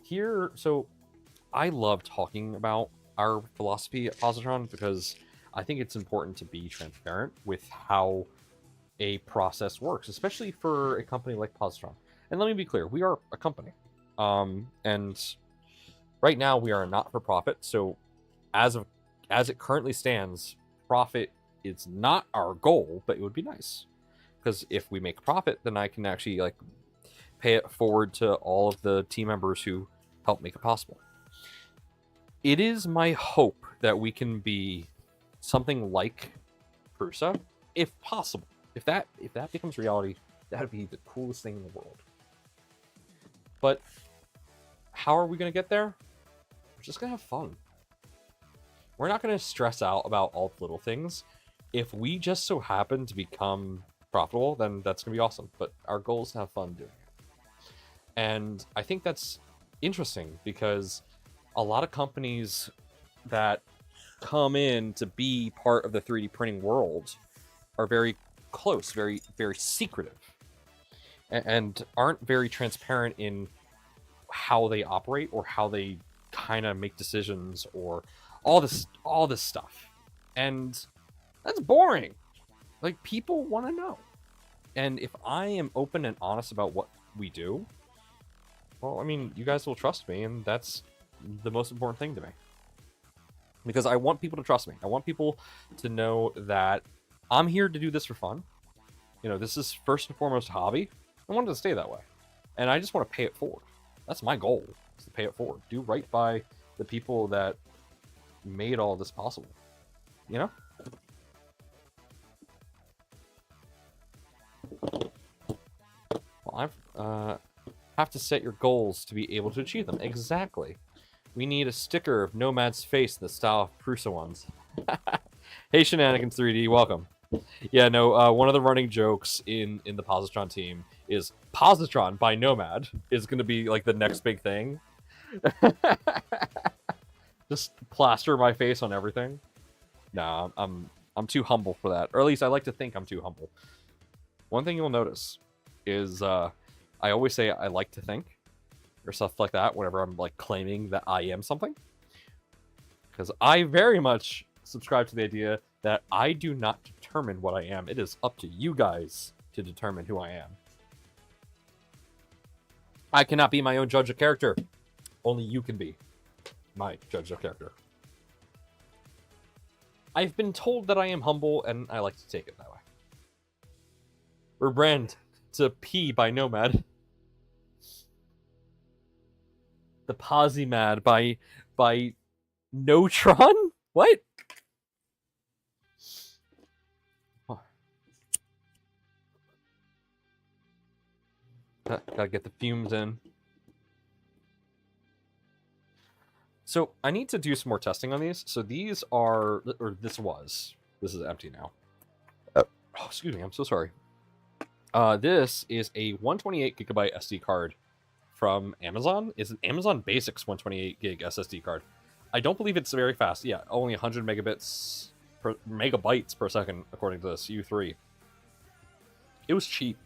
Here, so I love talking about our philosophy at positron because I think it's important to be transparent with how a process works, especially for a company like Positron. And let me be clear, we are a company. And right now we are a not-for-profit, so as it currently stands, profit is not our goal, but it would be nice. Because if we make a profit, then I can actually like pay it forward to all of the team members who help make it possible. It is my hope that we can be something like Prusa, if possible. If that becomes reality, that'd be the coolest thing in the world. But how are we going to get there? We're just going to have fun. We're not going to stress out about all the little things. If we just so happen to become profitable, then that's going to be awesome. But our goal is to have fun doing it. And I think that's interesting because a lot of companies that come in to be part of the 3D printing world are very close, very, very secretive, and aren't very transparent in how they operate or how they kind of make decisions or all this stuff. And that's boring. Like, people want to know. And if I am open and honest about what we do, well, I mean, you guys will trust me, and that's the most important thing to me. Because I want people to trust me. I want people to know that I'm here to do this for fun. You know, this is first and foremost a hobby. I want it to stay that way. And I just want to pay it forward. That's my goal, is to pay it forward. Do right by the people that made all this possible. You know? Well, I have to set your goals to be able to achieve them. Exactly. We need a sticker of Nomad's face in the style of Prusa ones. Hey, Shenanigans 3D, welcome. Yeah, no, one of the running jokes in the Positron team is Positron by Nomad is going to be like the next big thing. Just plaster my face on everything. Nah, I'm too humble for that. Or at least I like to think I'm too humble. One thing you'll notice is I always say I like to think or stuff like that whenever I'm like claiming that I am something. Because I very much subscribe to the idea that I do not determine what I am. It is up to you guys to determine who I am. I cannot be my own judge of character. Only you can be my judge of character. I've been told that I am humble, and I like to take it that way. Rebrand to P by Nomad. The Pozimad by Notron? What? Gotta get the fumes in. So I need to do some more testing on these. So these are, or this is empty now. Oh, excuse me, I'm so sorry. This is a 128 gigabyte SD card from Amazon. It's an Amazon Basics 128 gig SSD card. I don't believe it's very fast. Yeah, only 100 megabytes per second, according to this U3. It was cheap.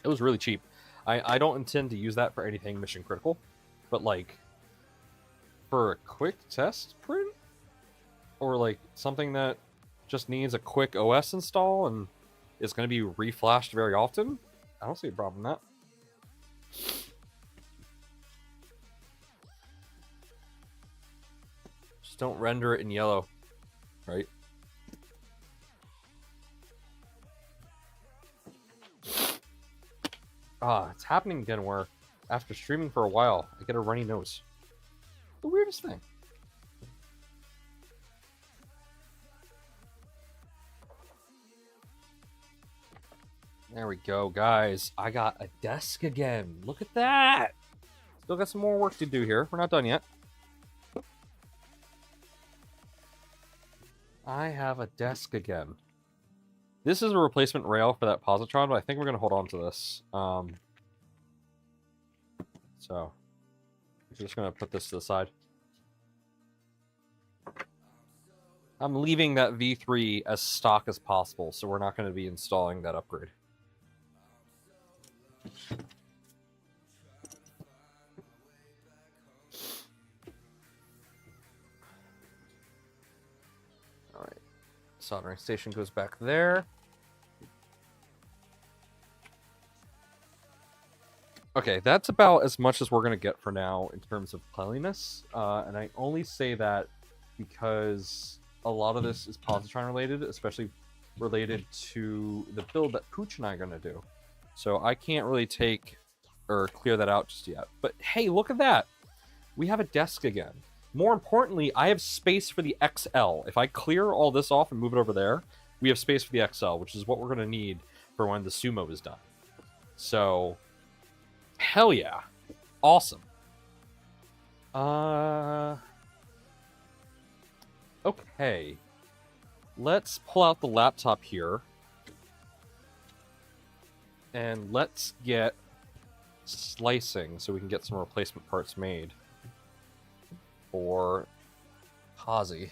It was really cheap. I don't intend to use that for anything mission critical, but like for a quick test print or like something that just needs a quick OS install and is going to be reflashed very often, I don't see a problem in that. Just don't render it in yellow, right? It's happening again where after streaming for a while, I get a runny nose. The weirdest thing. There we go, guys. I got a desk again. Look at that. Still got some more work to do here. We're not done yet. I have a desk again. This is a replacement rail for that Positron, but I think we're going to hold on to this. So, I'm just going to put this to the side. I'm leaving that V3 as stock as possible, so we're not going to be installing that upgrade. Alright. Soldering station goes back there. Okay, that's about as much as we're going to get for now in terms of cleanliness. And I only say that because a lot of this is positron related, especially related to the build that Pooch and I are going to do. So I can't really take or clear that out just yet. But hey, look at that. We have a desk again. More importantly, I have space for the XL. If I clear all this off and move it over there, we have space for the XL, which is what we're going to need for when the sumo is done. So, hell yeah. Awesome. Okay. Let's pull out the laptop here. And let's get slicing so we can get some replacement parts made for Hazy.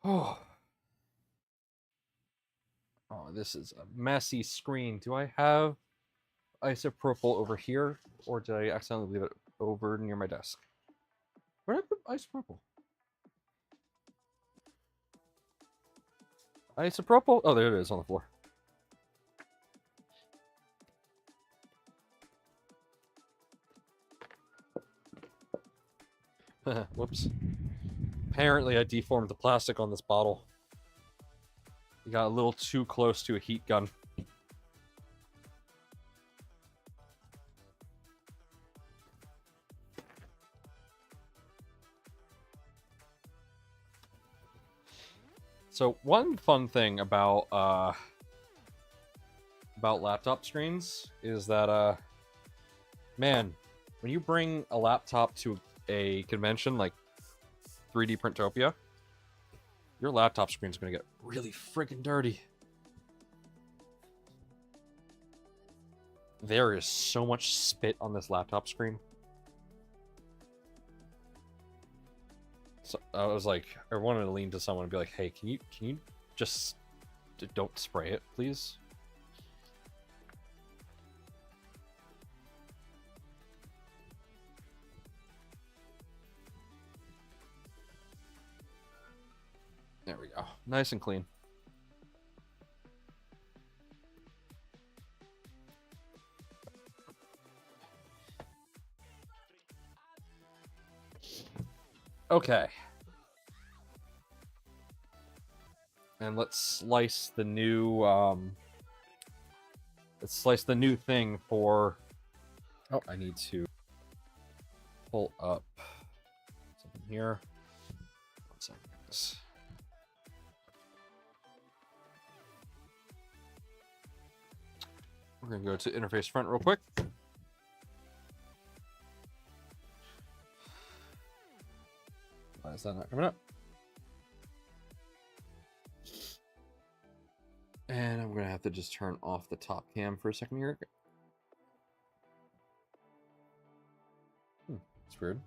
Oh, this is a messy screen. Do I have isopropyl over here, or did I accidentally leave it over near my desk? Where did I put isopropyl? Isopropyl? Oh, there it is on the floor. Whoops. Apparently I deformed the plastic on this bottle. We got a little too close to a heat gun. So one fun thing about laptop screens is that man, when you bring a laptop to a convention like 3D Printopia, your laptop screen's gonna get really friggin' dirty. There is so much spit on this laptop screen. So I was like, I wanted to lean to someone and be like, hey, can you just don't spray it, please? There we go. Nice and clean. Okay. And let's slice the new thing for... Oh, I need to pull up something here. 1 second. We're going to go to interface front real quick. Why is that not coming up? And I'm going to have to just turn off the top cam for a second here. That's weird.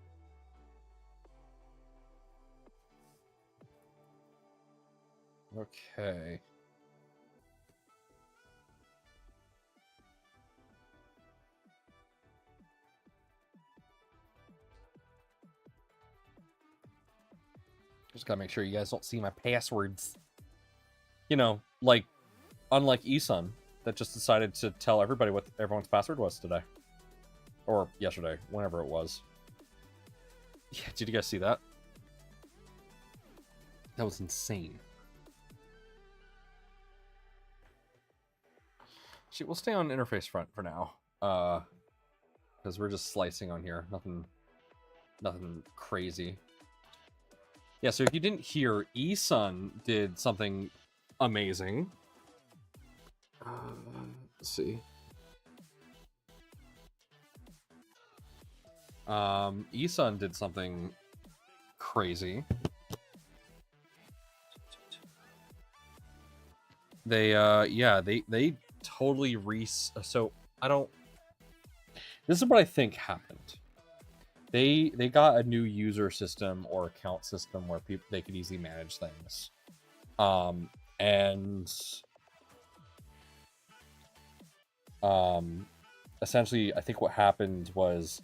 Okay. Just gotta make sure you guys don't see my passwords. You know, like, unlike Esun, that just decided to tell everybody what everyone's password was today. Or yesterday, whenever it was. Yeah, did you guys see that? That was insane. Actually, we'll stay on interface front for now. Because we're just slicing on here. Nothing crazy. Yeah, so if you didn't hear, Esun did something amazing. Let's see. Esun did something crazy. They totally so I don't... This is what I think happened. They got a new user system or account system where they could easily manage things. Essentially, I think what happened was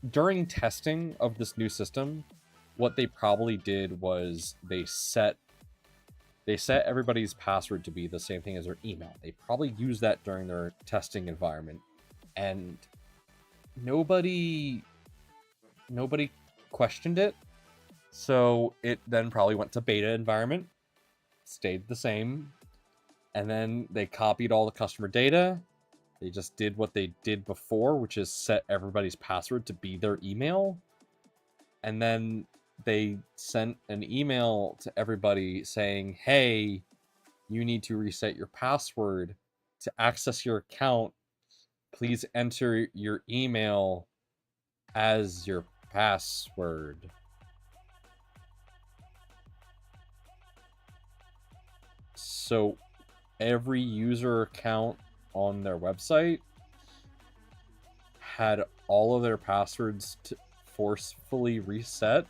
during testing of this new system, what they probably did was they set they set everybody's password to be the same thing as their email. They probably used that during their testing environment, and nobody questioned it. So it then probably went to beta environment, stayed the same, and then they copied all the customer data. They just did what they did before, which is set everybody's password to be their email. And then they sent an email to everybody saying, hey, you need to reset your password to access your account. Please enter your email as your password. So every user account on their website had all of their passwords forcefully reset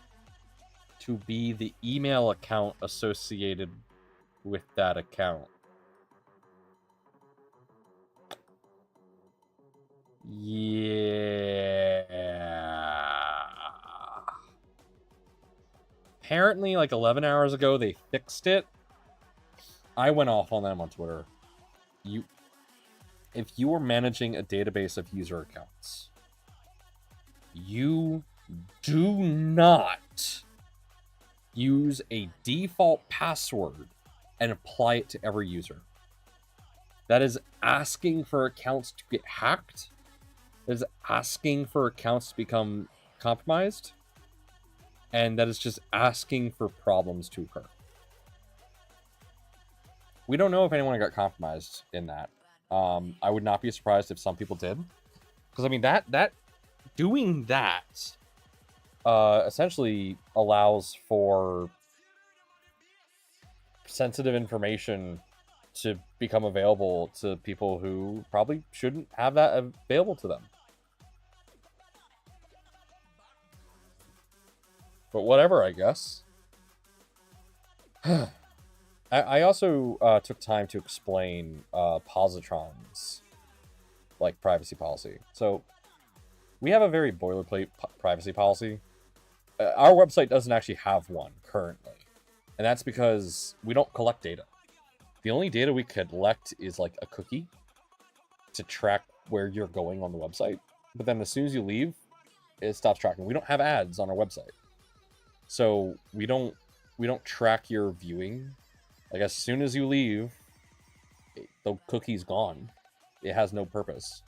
to be the email account associated with that account. Yeah. Apparently, like 11 hours ago, they fixed it. I went off on them on Twitter. If you are managing a database of user accounts, you do not use a default password and apply it to every user. That is asking for accounts to get hacked. That is asking for accounts to become compromised. And that is just asking for problems to occur. We don't know if anyone got compromised in that. I would not be surprised if some people did. Because, I mean, that doing that essentially allows for sensitive information to become available to people who probably shouldn't have that available to them. But whatever, I guess. I also took time to explain Positron's like privacy policy. So we have a very boilerplate privacy policy. Our website doesn't actually have one currently, and that's because we don't collect data. The only data we collect is like a cookie to track where you're going on the website. But then as soon as you leave, it stops tracking. We don't have ads on our website, so we don't track your viewing. Like, as soon as you leave, the cookie's gone. It has no purpose.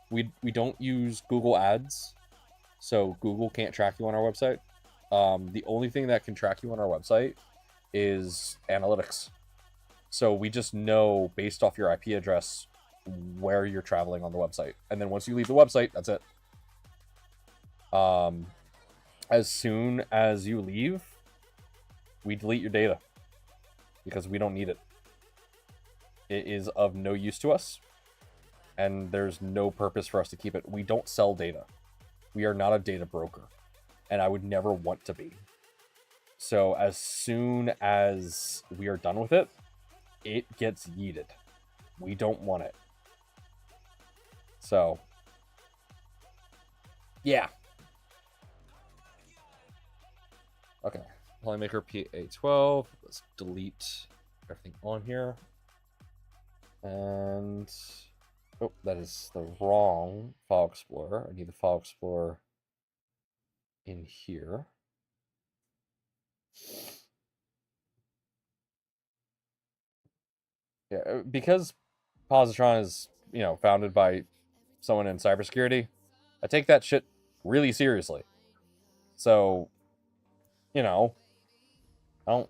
We don't use Google Ads, so Google can't track you on our website. The only thing that can track you on our website is analytics. So we just know, based off your IP address, where you're traveling on the website. And then once you leave the website, that's it. As soon as you leave, we delete your data, because we don't need it. It is of no use to us, and there's no purpose for us to keep it. We don't sell data. We are not a data broker, and I would never want to be. So as soon as we are done with it, it gets yeeted. We don't want it. So, yeah. Okay. Polymaker PA12. Let's delete everything on here. And oh, that is the wrong File Explorer. I need the File Explorer in here. Yeah, because Positron is, founded by someone in cybersecurity, I take that shit really seriously. So, I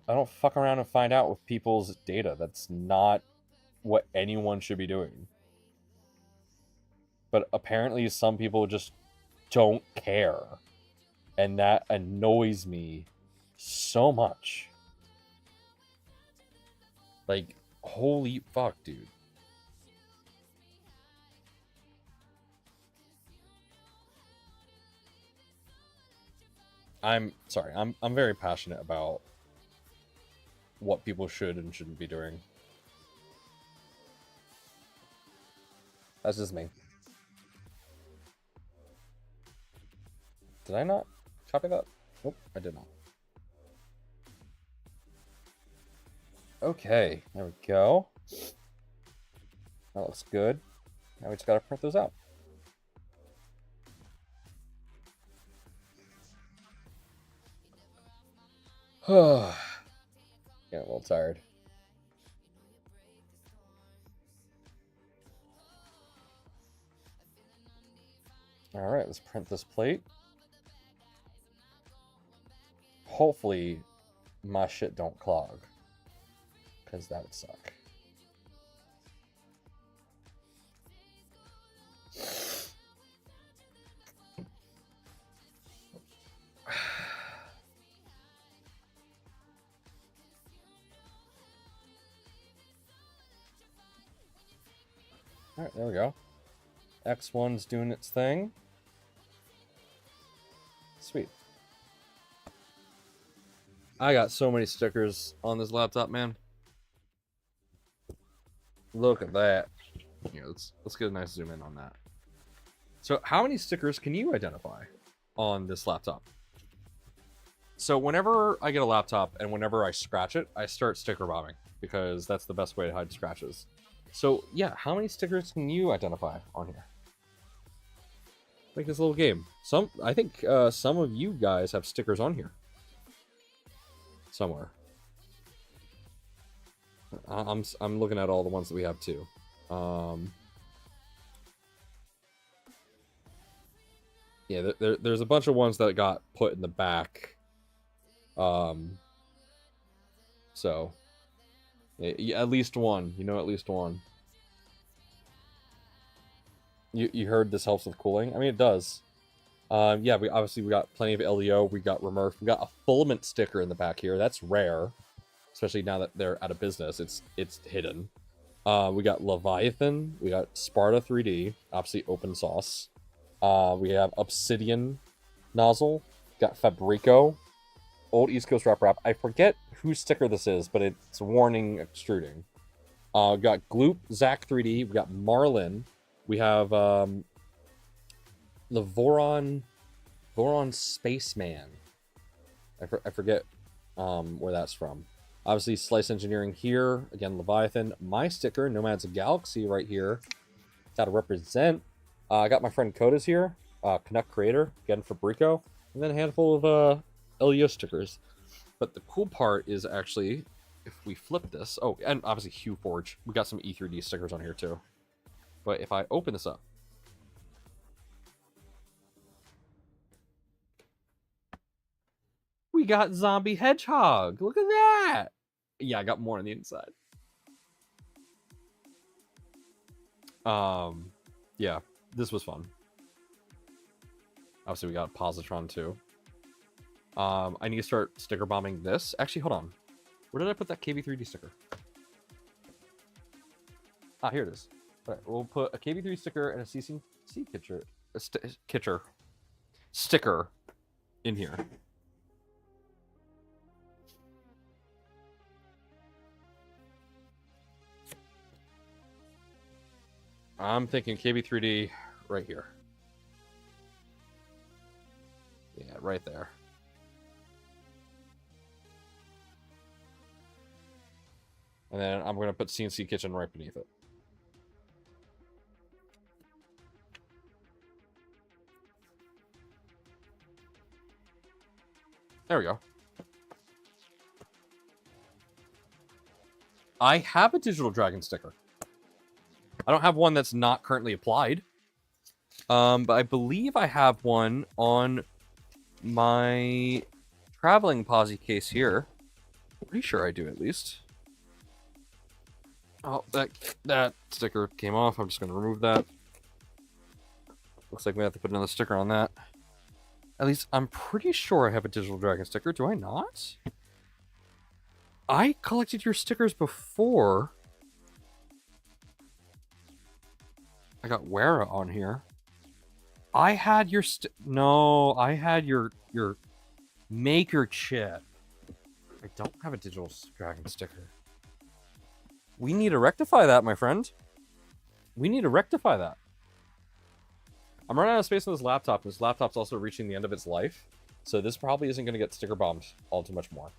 don't fuck around and find out with people's data. That's not what anyone should be doing. But apparently some people just don't care. And that annoys me so much. Like, holy fuck, dude. I'm sorry. I'm very passionate about what people should and shouldn't be doing. That's just me. Did I not copy that? Nope, I did not. Okay, there we go. That looks good. Now we just gotta print those out. Getting a little tired. Alright, let's print this plate. Hopefully, my shit don't clog. Because that would suck. Alright, there we go. X1's doing its thing. Sweet. I got so many stickers on this laptop, man. Look at that. Here, let's get a nice zoom in on that. So how many stickers can you identify on this laptop? So whenever I get a laptop and whenever I scratch it, I start sticker bombing because that's the best way to hide scratches. So yeah, how many stickers can you identify on here? Make this little game. I think some of you guys have stickers on here somewhere. I'm looking at all the ones that we have too. Yeah, there's a bunch of ones that got put in the back. So yeah, at least one. You know, at least one. You heard this helps with cooling? I mean, it does. Yeah, we got plenty of LEO. We got Remurf. We got a filament sticker in the back here. That's rare, especially now that they're out of business. It's hidden. We got Leviathan. We got Sparta 3D. Obviously, open source. We have Obsidian nozzle. Got Fabrico. Old East Coast Wrap. I forget whose sticker this is, but it's warning extruding. We got Gloop, Zack 3D. We got Marlin. We have the Voron Spaceman. I forget where that's from. Obviously, Slice Engineering here. Again, Leviathan. My sticker, Nomads of Galaxy, right here. Got to represent. I got my friend Koda's here. Canuck Creator. Again, Fabrico. And then a handful of LEO stickers. But the cool part is actually, if we flip this... Oh, and obviously Hue Forge. We got some E3D stickers on here, too. But if I open this up... We got Zombie Hedgehog. Look at that. Yeah, I got more on the inside. Yeah, this was fun. Obviously, we got Positron too. I need to start sticker bombing this. Actually, hold on. Where did I put that KB3D sticker? Ah, here it is. All right, we'll put a KB3 sticker and a CC sticker in here. I'm thinking KB3D right here. Yeah, right there. And then I'm going to put CNC Kitchen right beneath it. There we go. I have a Digital Dragon sticker. I don't have one that's not currently applied. But I believe I have one on my traveling posse case here. Pretty sure I do, at least. Oh, that sticker came off. I'm just going to remove that. Looks like we have to put another sticker on that. At least I'm pretty sure I have a Digital Dragon sticker. Do I not? I collected your stickers before. I got Wera on here. I had your no, I had your maker chip. I don't have a Digital Dragon sticker. We need to rectify that, my friend. We need to rectify that. I'm running out of space on this laptop, and this laptop's also reaching the end of its life. So this probably isn't going to get sticker bombed all too much more.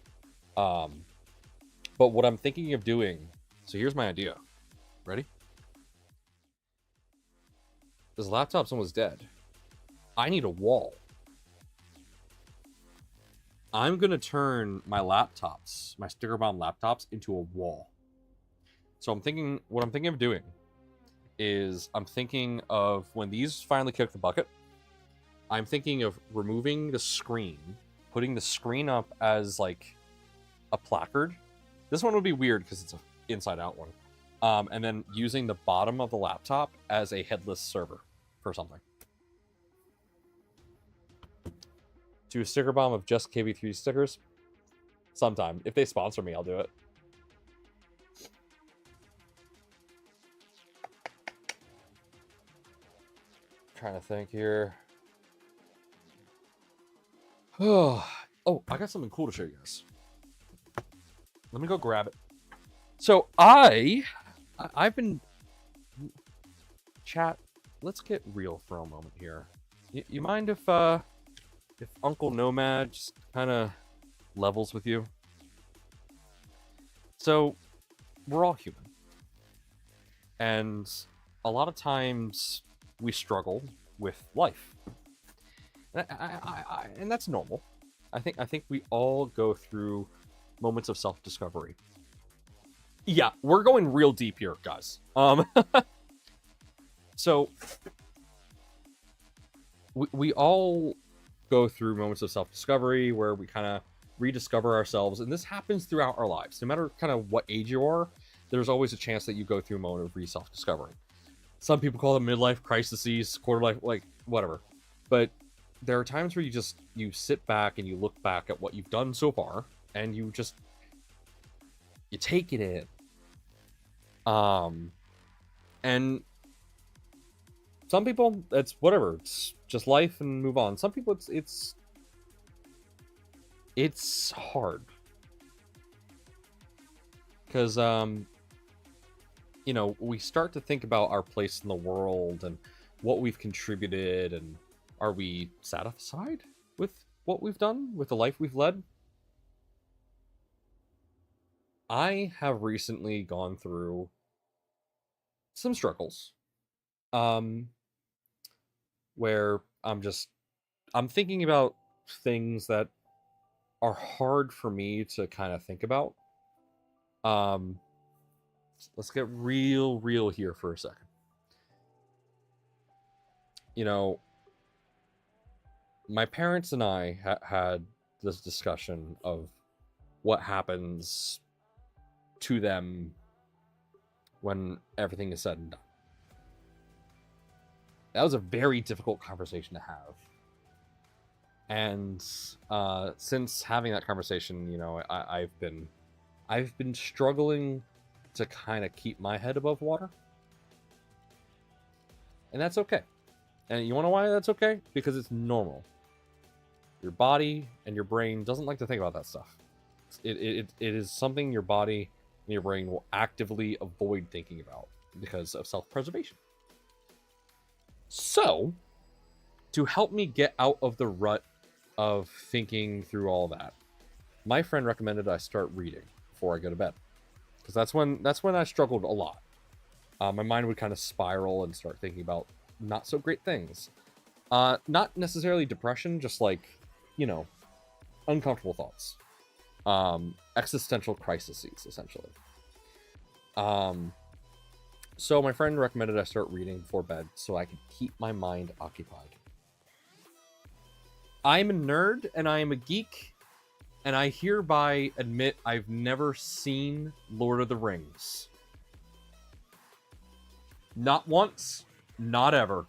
But what I'm thinking of doing, so here's my idea. Ready? This laptop's almost dead. I need a wall. I'm going to turn my laptops, my sticker bomb laptops, into a wall. So what I'm thinking of doing is I'm thinking of when these finally kick the bucket, I'm thinking of removing the screen, putting the screen up as like a placard. This one would be weird because it's an inside out one. And then using the bottom of the laptop as a headless server for something. Do a sticker bomb of just KB3 stickers? Sometime. If they sponsor me, I'll do it. Trying to think here. Oh, I got something cool to show you guys. Let me go grab it. So I've been... Chat, let's get real for a moment here. You mind if Uncle Nomad just kind of levels with you? So, we're all human. And a lot of times we struggle with life. And that's normal. I think we all go through moments of self-discovery. Yeah, we're going real deep here, guys. So we all go through moments of self-discovery where we kind of rediscover ourselves, and this happens throughout our lives. No matter kind of what age you are, there's always a chance that you go through a moment of self-discovery. Some people call them midlife crises, quarter life, like whatever. But there are times where you sit back and you look back at what you've done so far, and you take it in. And some people, it's whatever. It's just life and move on. Some people, it's hard. Because, we start to think about our place in the world and what we've contributed, and are we satisfied with what we've done, with the life we've led? I have recently gone through some struggles. Where I'm thinking about things that are hard for me to kind of think about. Let's get real here for a second. My parents and I had this discussion of what happens to them when everything is said and done. That was a very difficult conversation to have. And since having that conversation, I've been struggling to kind of keep my head above water. And that's okay. And you want to know why that's okay? Because it's normal. Your body and your brain doesn't like to think about that stuff. It is something your body and your brain will actively avoid thinking about because of self-preservation. So, to help me get out of the rut of thinking through all that, my friend recommended I start reading before I go to bed. Because that's when I struggled a lot. My mind would kind of spiral and start thinking about not so great things. Not necessarily depression, just like, uncomfortable thoughts. Existential crises, essentially. So my friend recommended I start reading before bed so I could keep my mind occupied. I'm a nerd and I am a geek, and I hereby admit I've never seen Lord of the Rings. Not once, not ever.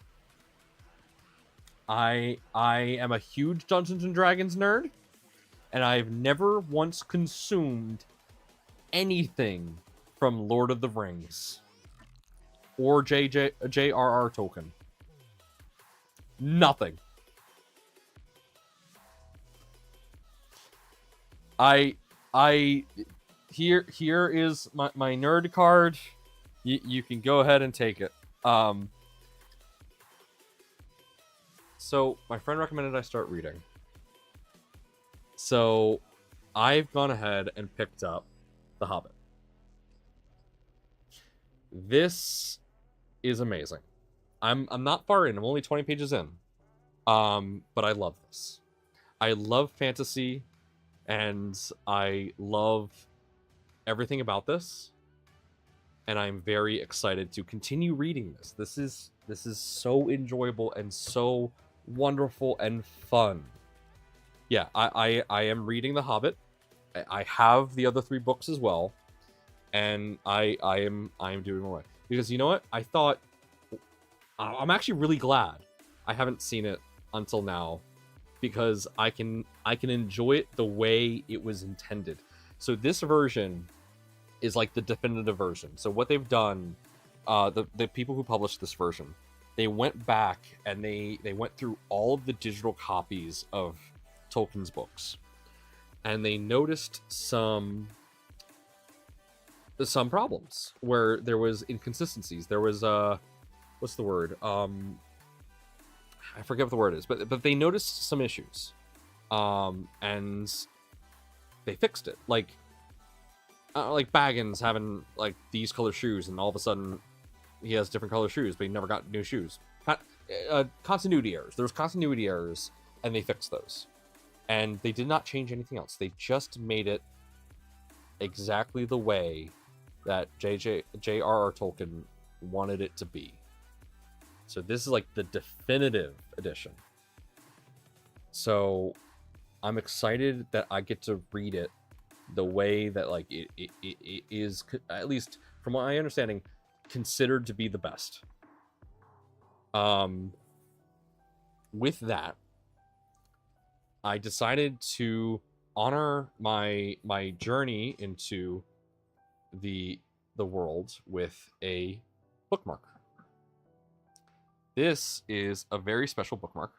I am a huge Dungeons and Dragons nerd, and I've never once consumed anything from Lord of the Rings or J.R.R. Tolkien. Nothing. Here is my nerd card. You can go ahead and take it. So my friend recommended I start reading. So I've gone ahead and picked up The Hobbit. This is amazing. I'm not far in. I'm only 20 pages in. But I love this. I love fantasy, and I love everything about this. And I'm very excited to continue reading this. This is so enjoyable and so wonderful and fun. Yeah, I am reading The Hobbit. I have the other 3 books as well, and I am doing all right. Because you know what? I thought I'm actually really glad I haven't seen it until now, because I can enjoy it the way it was intended. So this version is like the definitive version. So what they've done, the people who published this version, they went back and they went through all of the digital copies of Tolkien's books, and they noticed some problems where there was inconsistencies. There was what's the word? I forget what the word is, but they noticed some issues, and they fixed it. Like Baggins having like these color shoes, and all of a sudden he has different color shoes, but he never got new shoes. Continuity errors. There was continuity errors, and they fixed those. And they did not change anything else. They just made it exactly the way that J.R.R. Tolkien wanted it to be. So this is like the definitive edition. So I'm excited that I get to read it the way that like it is, at least from what I understanding, considered to be the best. With that, I decided to honor my journey into the world with a bookmark. This is a very special bookmark.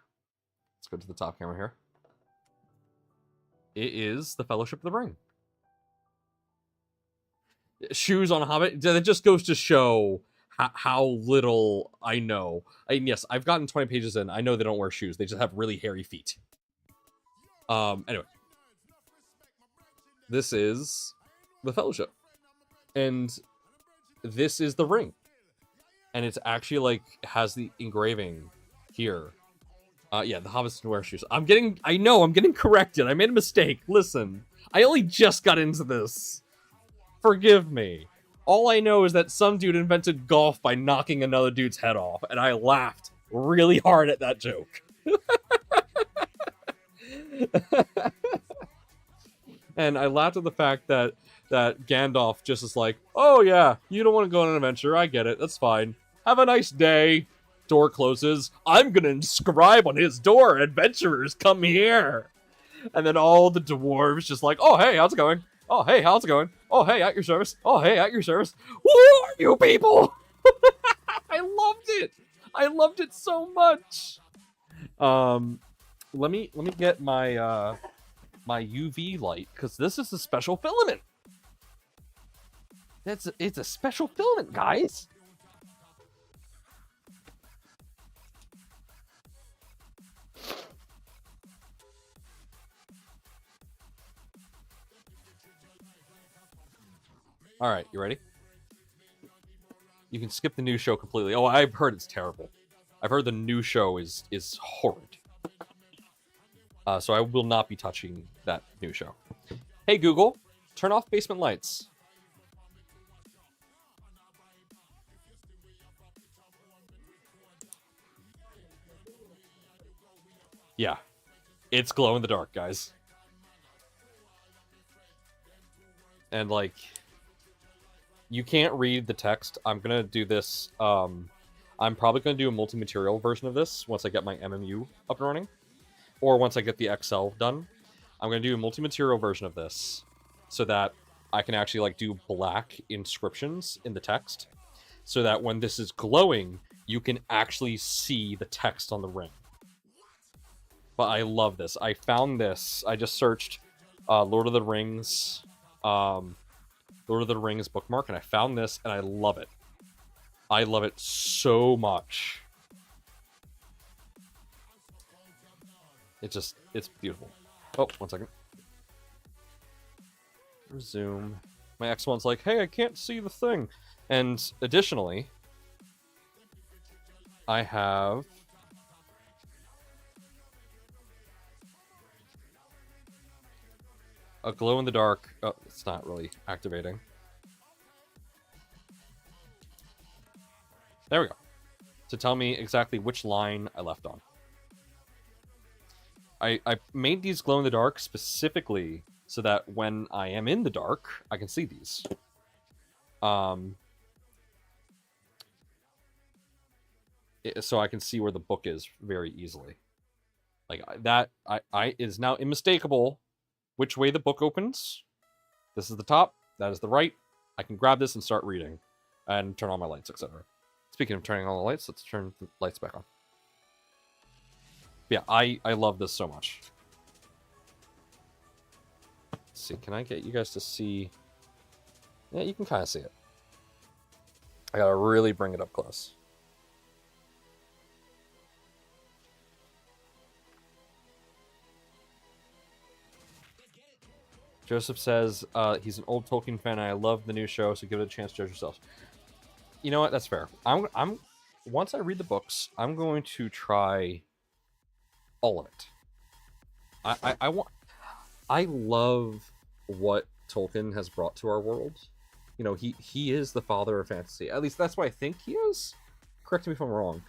Let's go to the top camera here. It is the Fellowship of the Ring. Shoes on a Hobbit. That just goes to show how little I know. Yes, I've gotten 20 pages in. I know they don't wear shoes. They just have really hairy feet. Anyway. This is the Fellowship. And this is the ring. And it's actually like has the engraving here. Yeah, the hobbits can wear shoes. I know I'm getting corrected. I made a mistake. Listen, I only just got into this. Forgive me. All I know is that some dude invented golf by knocking another dude's head off, and I laughed really hard at that joke. And I laughed at the fact that Gandalf just is like, oh yeah, you don't want to go on an adventure. I get it. That's fine. Have a nice day. Door closes. I'm gonna inscribe on his door, adventurers, come here. And then all the dwarves just like, oh hey, how's it going? Oh hey, how's it going? Oh hey, at your service. Oh hey, at your service. Who are you people? I loved it. I loved it so much. Let me get my my UV light, because this is a special filament. It's a special filament, guys. All right, you ready? You can skip the new show completely. Oh, I've heard it's terrible. I've heard the new show is horrid. So I will not be touching that new show. Hey Google, turn off basement lights. Yeah, it's glow in the dark, guys. And like, you can't read the text. I'm gonna do this. I'm probably gonna do a multi-material version of this once I get my MMU up and running, or once I get the Excel done. I'm gonna do a multi-material version of this so that I can actually like do black inscriptions in the text, so that when this is glowing, you can actually see the text on the ring. But I love this. I found this. I just searched Lord of the Rings. Lord of the Rings bookmark, and I found this, and I love it. I love it so much. It's beautiful. Oh, one second. Resume. My X1's like, hey, I can't see the thing. And additionally, I have a glow-in-the-dark... Oh, it's not really activating. There we go. To tell me exactly which line I left on. I made these glow-in-the-dark specifically so that when I am in the dark, I can see these. So I can see where the book is very easily. Like that, it is now unmistakable which way the book opens. This is the top, that is the right. I can grab this and start reading and turn on my lights, etc. Speaking of turning on the lights, let's turn the lights back on. Yeah, I love this so much. Let's see, can I get you guys to see? Yeah, you can kind of see it. I gotta really bring it up close. Joseph says he's an old Tolkien fan and I love the new show, so give it a chance to judge yourselves. You know what? That's fair. I'm once I read the books, I'm going to try all of it. I love what Tolkien has brought to our world. You know, he is the father of fantasy. At least that's what I think he is. Correct me if I'm wrong.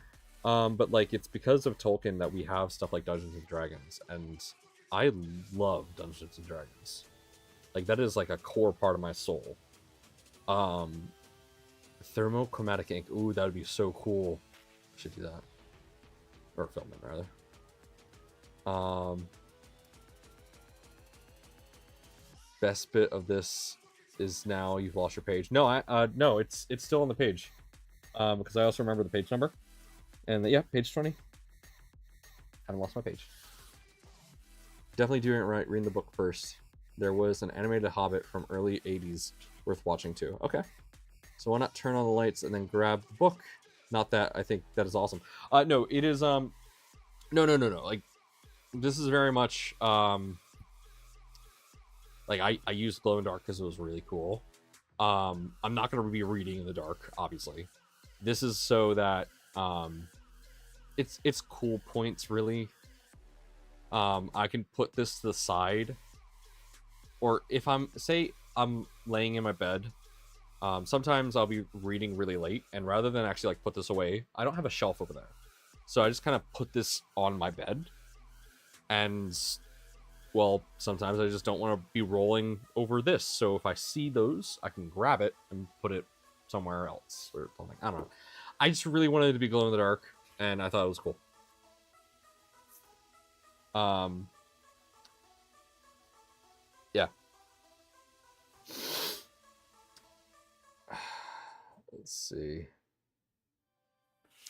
But like it's because of Tolkien that we have stuff like Dungeons and Dragons, and I love Dungeons and Dragons. Like that is like a core part of my soul. Thermochromatic ink. Ooh, that would be so cool. Should do that. Or film it rather. Best bit of this is now you've lost your page. No, no, it's still on the page. Because I also remember the page number. And yeah, page 20. Haven't lost my page. Definitely doing it right. Reading the book first. There was an animated Hobbit from early 80s worth watching too. Okay. So why not turn on the lights and then grab the book? Not that I think that is awesome. No, it is no. Like this is very much like I used glow in dark because it was really cool. I'm not gonna be reading in the dark, obviously. This is so that it's cool points really. I can put this to the side. Or if I'm laying in my bed, sometimes I'll be reading really late, and rather than actually like put this away, I don't have a shelf over there. So I just kind of put this on my bed. And well, sometimes I just don't want to be rolling over this. So if I see those, I can grab it and put it somewhere else or something. I don't know. I just really wanted it to be glow in the dark, and I thought it was cool. Yeah. Let's see.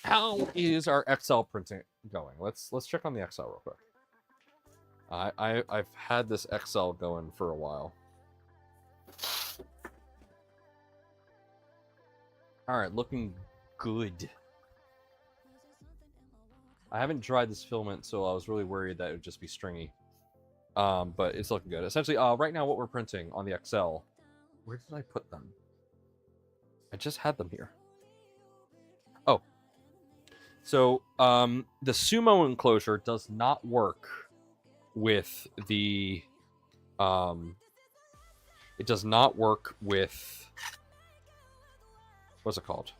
How is our Excel printing going? Let's check on the Excel real quick. I've had this Excel going for a while. All right, looking good. I haven't dried this filament, so I was really worried that it would just be stringy. But it's looking good. Essentially, right now what we're printing on the Excel, where did I put them? I just had them here. Oh. So, the Sumo enclosure does not work with the, it does not work with, what's it called?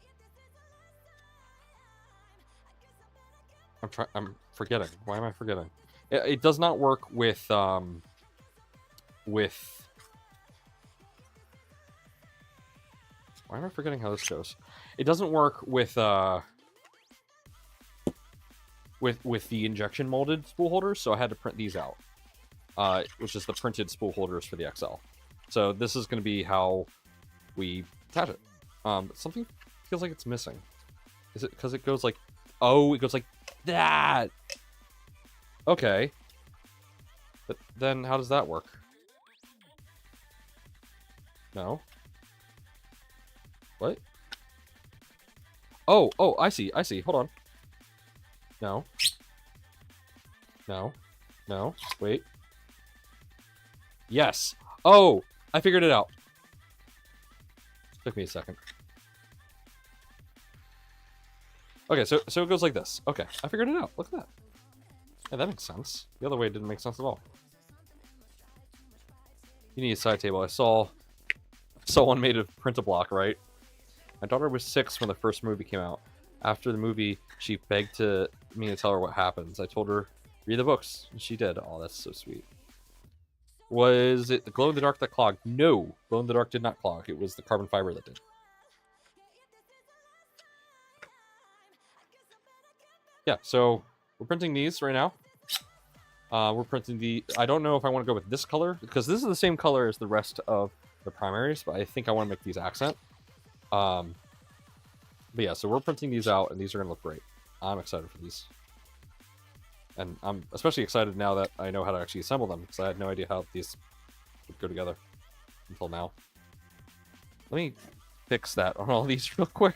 I'm forgetting. Why am I forgetting? It does not work with why am I forgetting how this goes? It doesn't work with the injection molded spool holders, so I had to print these out, which is the printed spool holders for the XL. So this is going to be how we attach it. Something feels like it's missing. Is it because it goes like, oh, it goes like that? Okay. But then how does that work? No. What? Oh, I see. Hold on. No. Wait. Yes. Oh, I figured it out. Took me a second. Okay, so it goes like this. Okay, I figured it out. Look at that. Yeah, that makes sense. The other way didn't make sense at all. You need a side table. I saw one made of print-a-block, right? My daughter was 6 when the first movie came out. After the movie, she begged me to tell her what happens. I told her, read the books, and she did. Oh, that's so sweet. Was it the glow-in-the-dark that clogged? No, glow-in-the-dark did not clog. It was the carbon fiber that did. Yeah, so we're printing these right now. We're printing the... I don't know if I want to go with this color, because this is the same color as the rest of the primaries, but I think I want to make these accent. But yeah, so we're printing these out, and these are going to look great. I'm excited for these. And I'm especially excited now that I know how to actually assemble them, because I had no idea how these would go together until now. Let me fix that on all these real quick.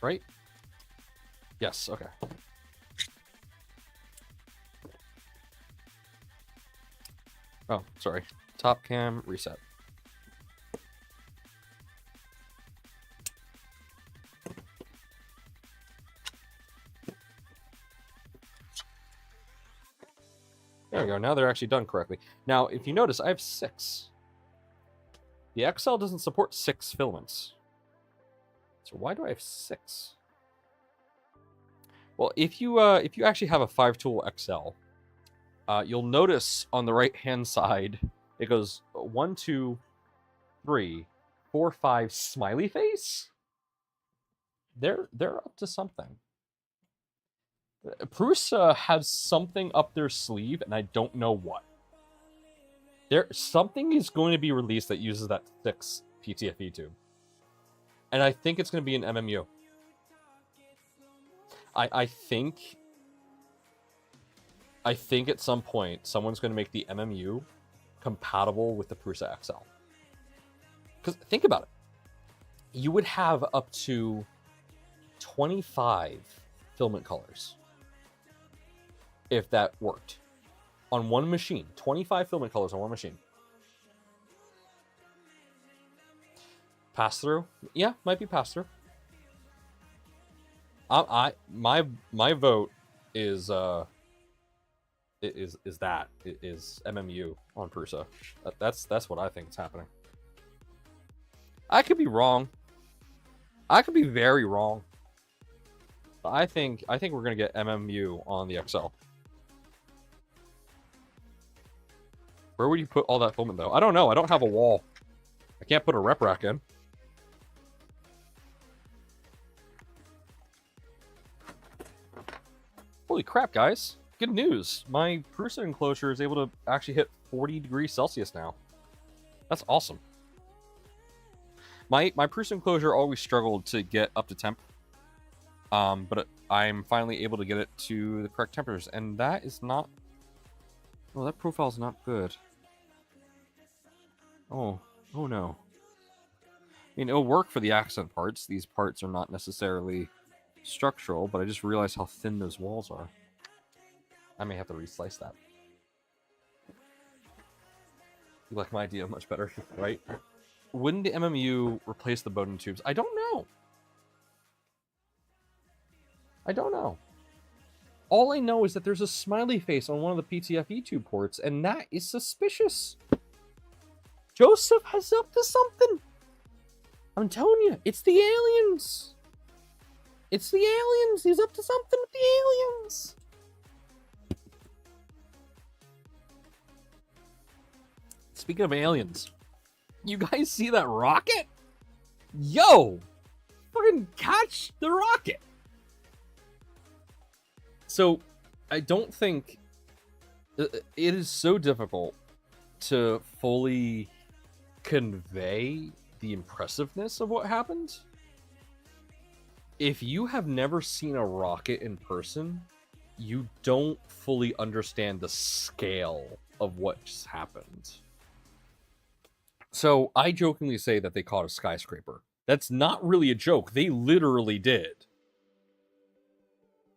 Right? Yes, okay. Oh, sorry. Top cam, reset. There we go. Now they're actually done correctly. Now, if you notice, I have 6. The XL doesn't support 6 filaments. So why do I have 6? Well, if you actually have a 5-tool XL, you'll notice on the right-hand side, it goes 1, 2, 3, 4, 5 smiley face. They're up to something. Prusa has something up their sleeve, and I don't know what. Something is going to be released that uses that 6 PTFE tube. And I think it's going to be an MMU. I think at some point someone's going to make the MMU compatible with the Prusa XL. Because think about it. You would have up to 25 filament colors if that worked. On one machine. 25 filament colors on one machine. Pass-through? Yeah, might be pass-through. My vote is MMU on Prusa. That's what I think is happening. I could be wrong. I could be very wrong. But I think we're gonna get MMU on the XL. Where would you put all that filament though? I don't know. I don't have a wall. I can't put a rep rack in. Holy crap, guys. Good news. My Prusa enclosure is able to actually hit 40 degrees Celsius now. That's awesome. My Prusa enclosure always struggled to get up to temp. But I'm finally able to get it to the correct temperatures. And that is not... Oh, that profile is not good. Oh no. I mean, it'll work for the accent parts. These parts are not necessarily structural, but I just realized how thin those walls are. I may have to reslice that. You like my idea much better, right? Wouldn't the MMU replace the Bowden tubes? I don't know. All I know is that there's a smiley face on one of the PTFE tube ports, and that is suspicious. Joseph has up to something. I'm telling you, it's the aliens. It's the aliens. He's up to something with the aliens. Speaking of aliens, you guys see that rocket? Yo! Fucking catch the rocket! So, I don't think... It is so difficult to fully convey the impressiveness of what happened. If you have never seen a rocket in person, you don't fully understand the scale of what just happened. So I jokingly say that they caught a skyscraper. That's not really a joke. They literally did.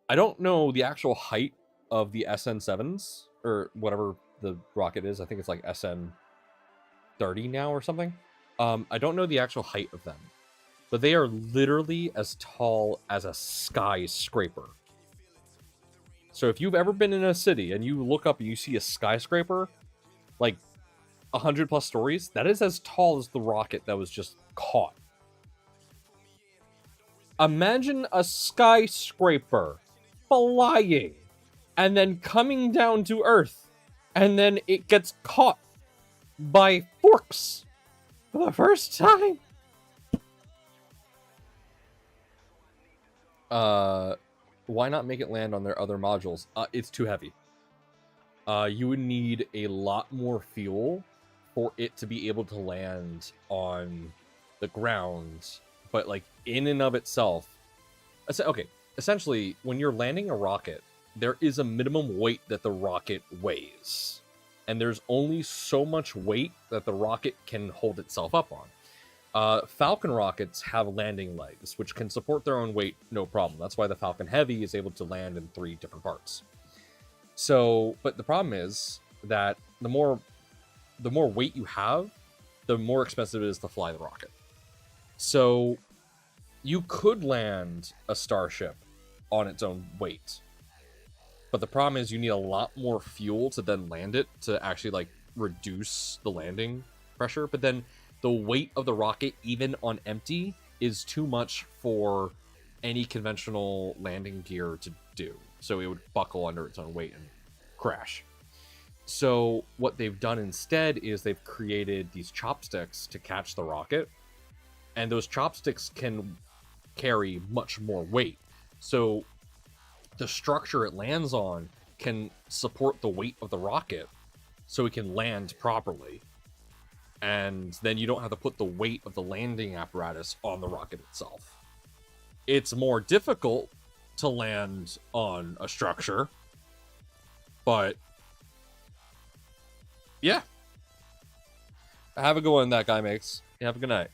I don't know the actual height of the SN7s or whatever the rocket is. I think it's like SN30 now or something. I don't know the actual height of them, but they are literally as tall as a skyscraper. So if you've ever been in a city and you look up and you see a skyscraper, like 100 plus stories, that is as tall as the rocket that was just caught. Imagine a skyscraper flying and then coming down to Earth, and then it gets caught by forks for the first time. Why not make it land on their other modules? It's too heavy. You would need a lot more fuel for it to be able to land on the ground, but like in and of itself. Okay, essentially, when you're landing a rocket, there is a minimum weight that the rocket weighs, and there's only so much weight that the rocket can hold itself up on. Falcon rockets have landing legs, which can support their own weight, no problem. That's why the Falcon Heavy is able to land in 3 different parts. So, but the problem is that the more weight you have, the more expensive it is to fly the rocket. So, you could land a Starship on its own weight, but the problem is you need a lot more fuel to then land it to actually like reduce the landing pressure. But then the weight of the rocket, even on empty, is too much for any conventional landing gear to do. So it would buckle under its own weight and crash. So what they've done instead is they've created these chopsticks to catch the rocket, and those chopsticks can carry much more weight. So the structure it lands on can support the weight of the rocket so it can land properly. And then you don't have to put the weight of the landing apparatus on the rocket itself. It's more difficult to land on a structure, but yeah. Have a good one that guy makes. Yeah, have a good night.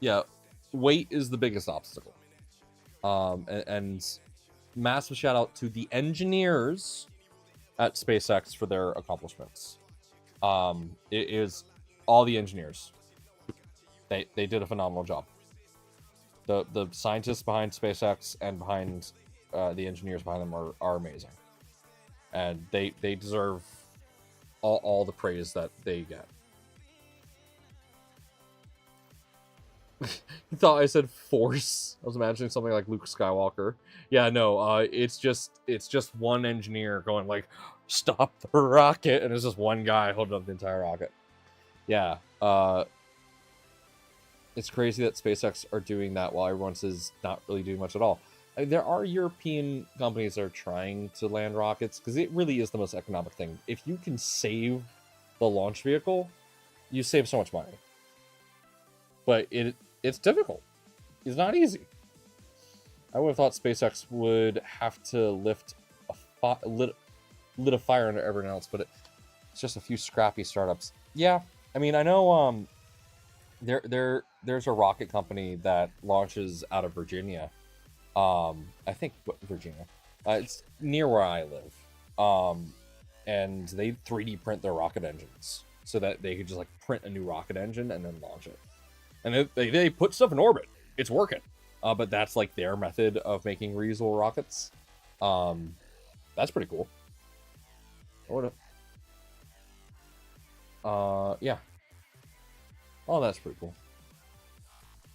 Yeah, weight is the biggest obstacle. And massive shout out to the engineers at SpaceX for their accomplishments. It is all the engineers. They did a phenomenal job. The scientists behind SpaceX and behind the engineers behind them are amazing, and they deserve all the praise that they get. You thought I said Force? I was imagining something like Luke Skywalker. Yeah, no. It's just one engineer going like, "Stop the rocket," and it's just one guy holding up the entire rocket. Yeah. It's crazy that SpaceX are doing that while everyone is not really doing much at all. I mean, there are European companies that are trying to land rockets because it really is the most economic thing. If you can save the launch vehicle, you save so much money. But it's difficult. It's not easy. I would have thought SpaceX would have to lit a fire under everyone else, but it's just a few scrappy startups. Yeah, I mean, I know there's a rocket company that launches out of Virginia. I think Virginia. It's near where I live. And they 3D print their rocket engines so that they could just like print a new rocket engine and then launch it. And they put stuff in orbit. It's working. But that's like their method of making reusable rockets. That's pretty cool. Yeah. Oh, that's pretty cool.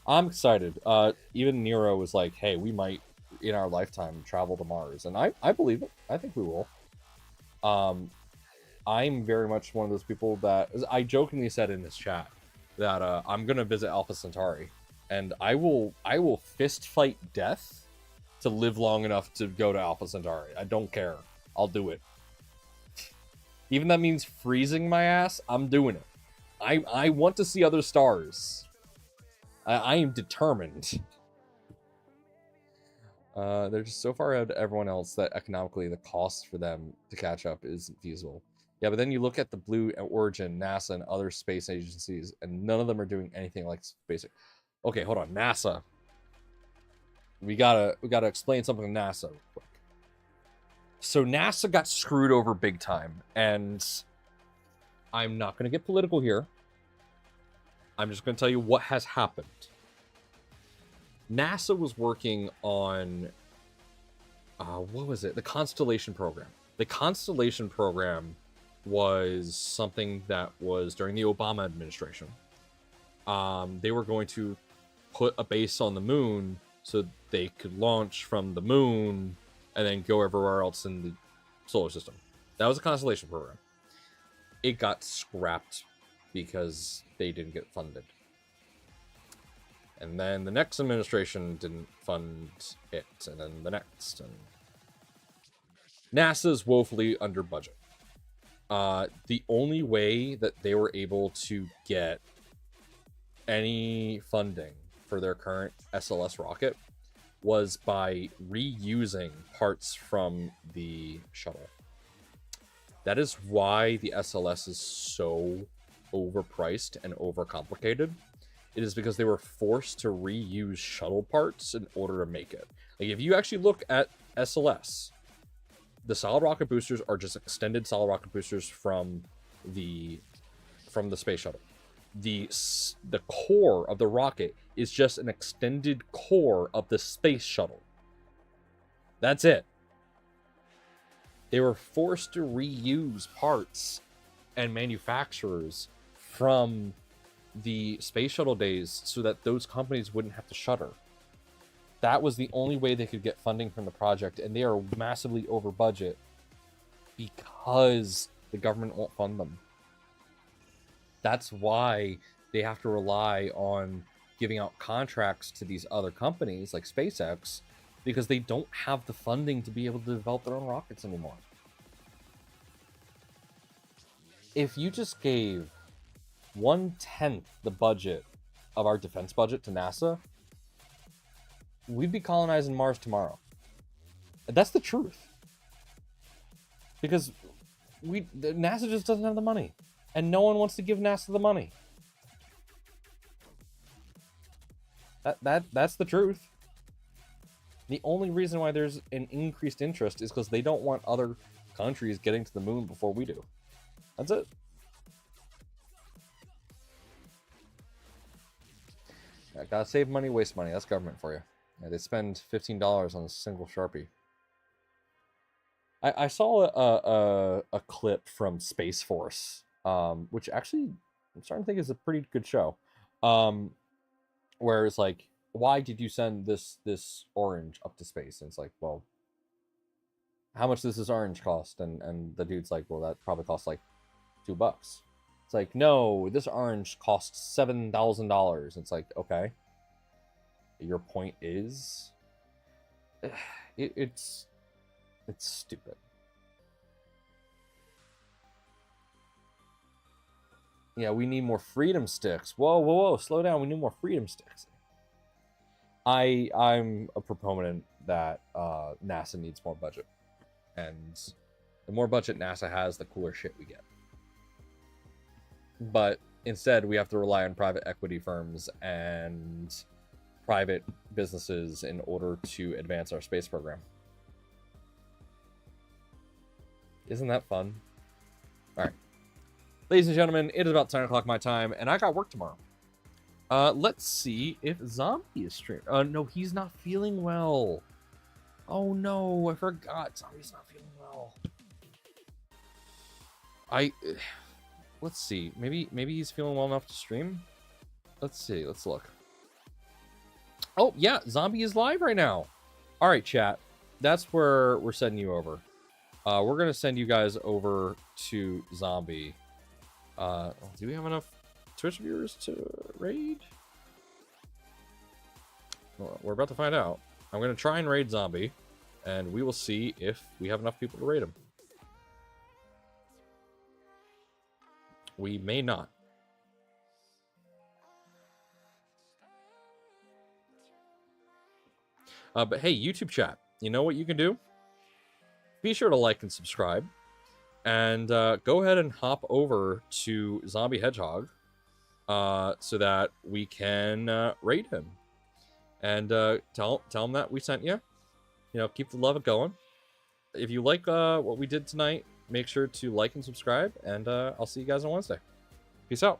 I'm excited. Even Nero was like, hey, we might, in our lifetime, travel to Mars. And I believe it. I think we will. I'm very much one of those people that... I jokingly said in this chat that I'm going to visit Alpha Centauri. And I will fist fight death to live long enough to go to Alpha Centauri. I don't care. I'll do it. Even that means freezing my ass, I'm doing it. I want to see other stars. I am determined. They're just so far ahead of everyone else that economically the cost for them to catch up isn't feasible. Yeah, but then you look at the Blue Origin, NASA, and other space agencies, and none of them are doing anything like SpaceX. Okay, hold on. NASA. we gotta explain something to NASA real quick. So NASA got screwed over big time, and I'm not gonna get political here. I'm just gonna tell you what has happened. NASA was working on what was it? The Constellation program. The Constellation program was something that was during the Obama administration. They were going to put a base on the moon so they could launch from the moon and then go everywhere else in the solar system. That was a Constellation program. It got scrapped because they didn't get funded. And then the next administration didn't fund it, and then the next. And NASA's woefully under budget. The only way that they were able to get any funding for their current SLS rocket was by reusing parts from the shuttle. That is why the SLS is so overpriced and overcomplicated. It is because they were forced to reuse shuttle parts in order to make it. Like, if you actually look at SLS, the solid rocket boosters are just extended solid rocket boosters from the space shuttle. The core of the rocket is just an extended core of the space shuttle. That's it. They were forced to reuse parts and manufacturers from the space shuttle days so that those companies wouldn't have to shutter. That was the only way they could get funding from the project, and they are massively over budget because the government won't fund them. That's why they have to rely on giving out contracts to these other companies like SpaceX, because they don't have the funding to be able to develop their own rockets anymore. If you just gave 1/10 the budget of our defense budget to NASA, we'd be colonizing Mars tomorrow. That's the truth. Because NASA just doesn't have the money. And no one wants to give NASA the money. That's the truth. The only reason why there's an increased interest is because they don't want other countries getting to the moon before we do. That's it. Yeah, gotta save money, waste money. That's government for you. Yeah, they spend $15 on a single Sharpie. I saw a clip from Space Force, which actually I'm starting to think is a pretty good show. Where it's like, why did you send this orange up to space? And it's like, well, how much does this orange cost? And the dude's like, well, that probably costs like $2. It's like, no, this orange costs $7,000. It's like, okay, your point is, it's stupid. Yeah, we need more freedom sticks. Whoa, slow down. We need more freedom sticks. I'm a proponent that NASA needs more budget, and the more budget NASA has, the cooler shit we get. But instead, we have to rely on private equity firms and private businesses in order to advance our space program. Isn't that fun? All right. Ladies and gentlemen, it is about 10 o'clock my time, and I got work tomorrow. Let's see if Zombie is streaming. No, he's not feeling well. Oh no, I forgot. Zombie's not feeling well. Let's see. Maybe he's feeling well enough to stream. Let's see. Let's look. Oh yeah, Zombie is live right now. All right, chat. That's where we're sending you over. We're gonna send you guys over to Zombie. Do we have enough Twitch viewers to raid? Well, we're about to find out. I'm going to try and raid Zombie, and we will see if we have enough people to raid him. We may not. But hey, YouTube chat, you know what you can do? Be sure to like and subscribe. And go ahead and hop over to Zombie Hedgehog so that we can raid him. and tell them that we sent you. You know, keep the love going. If you like what we did tonight, make sure to like and subscribe, and I'll see you guys on Wednesday. Peace out.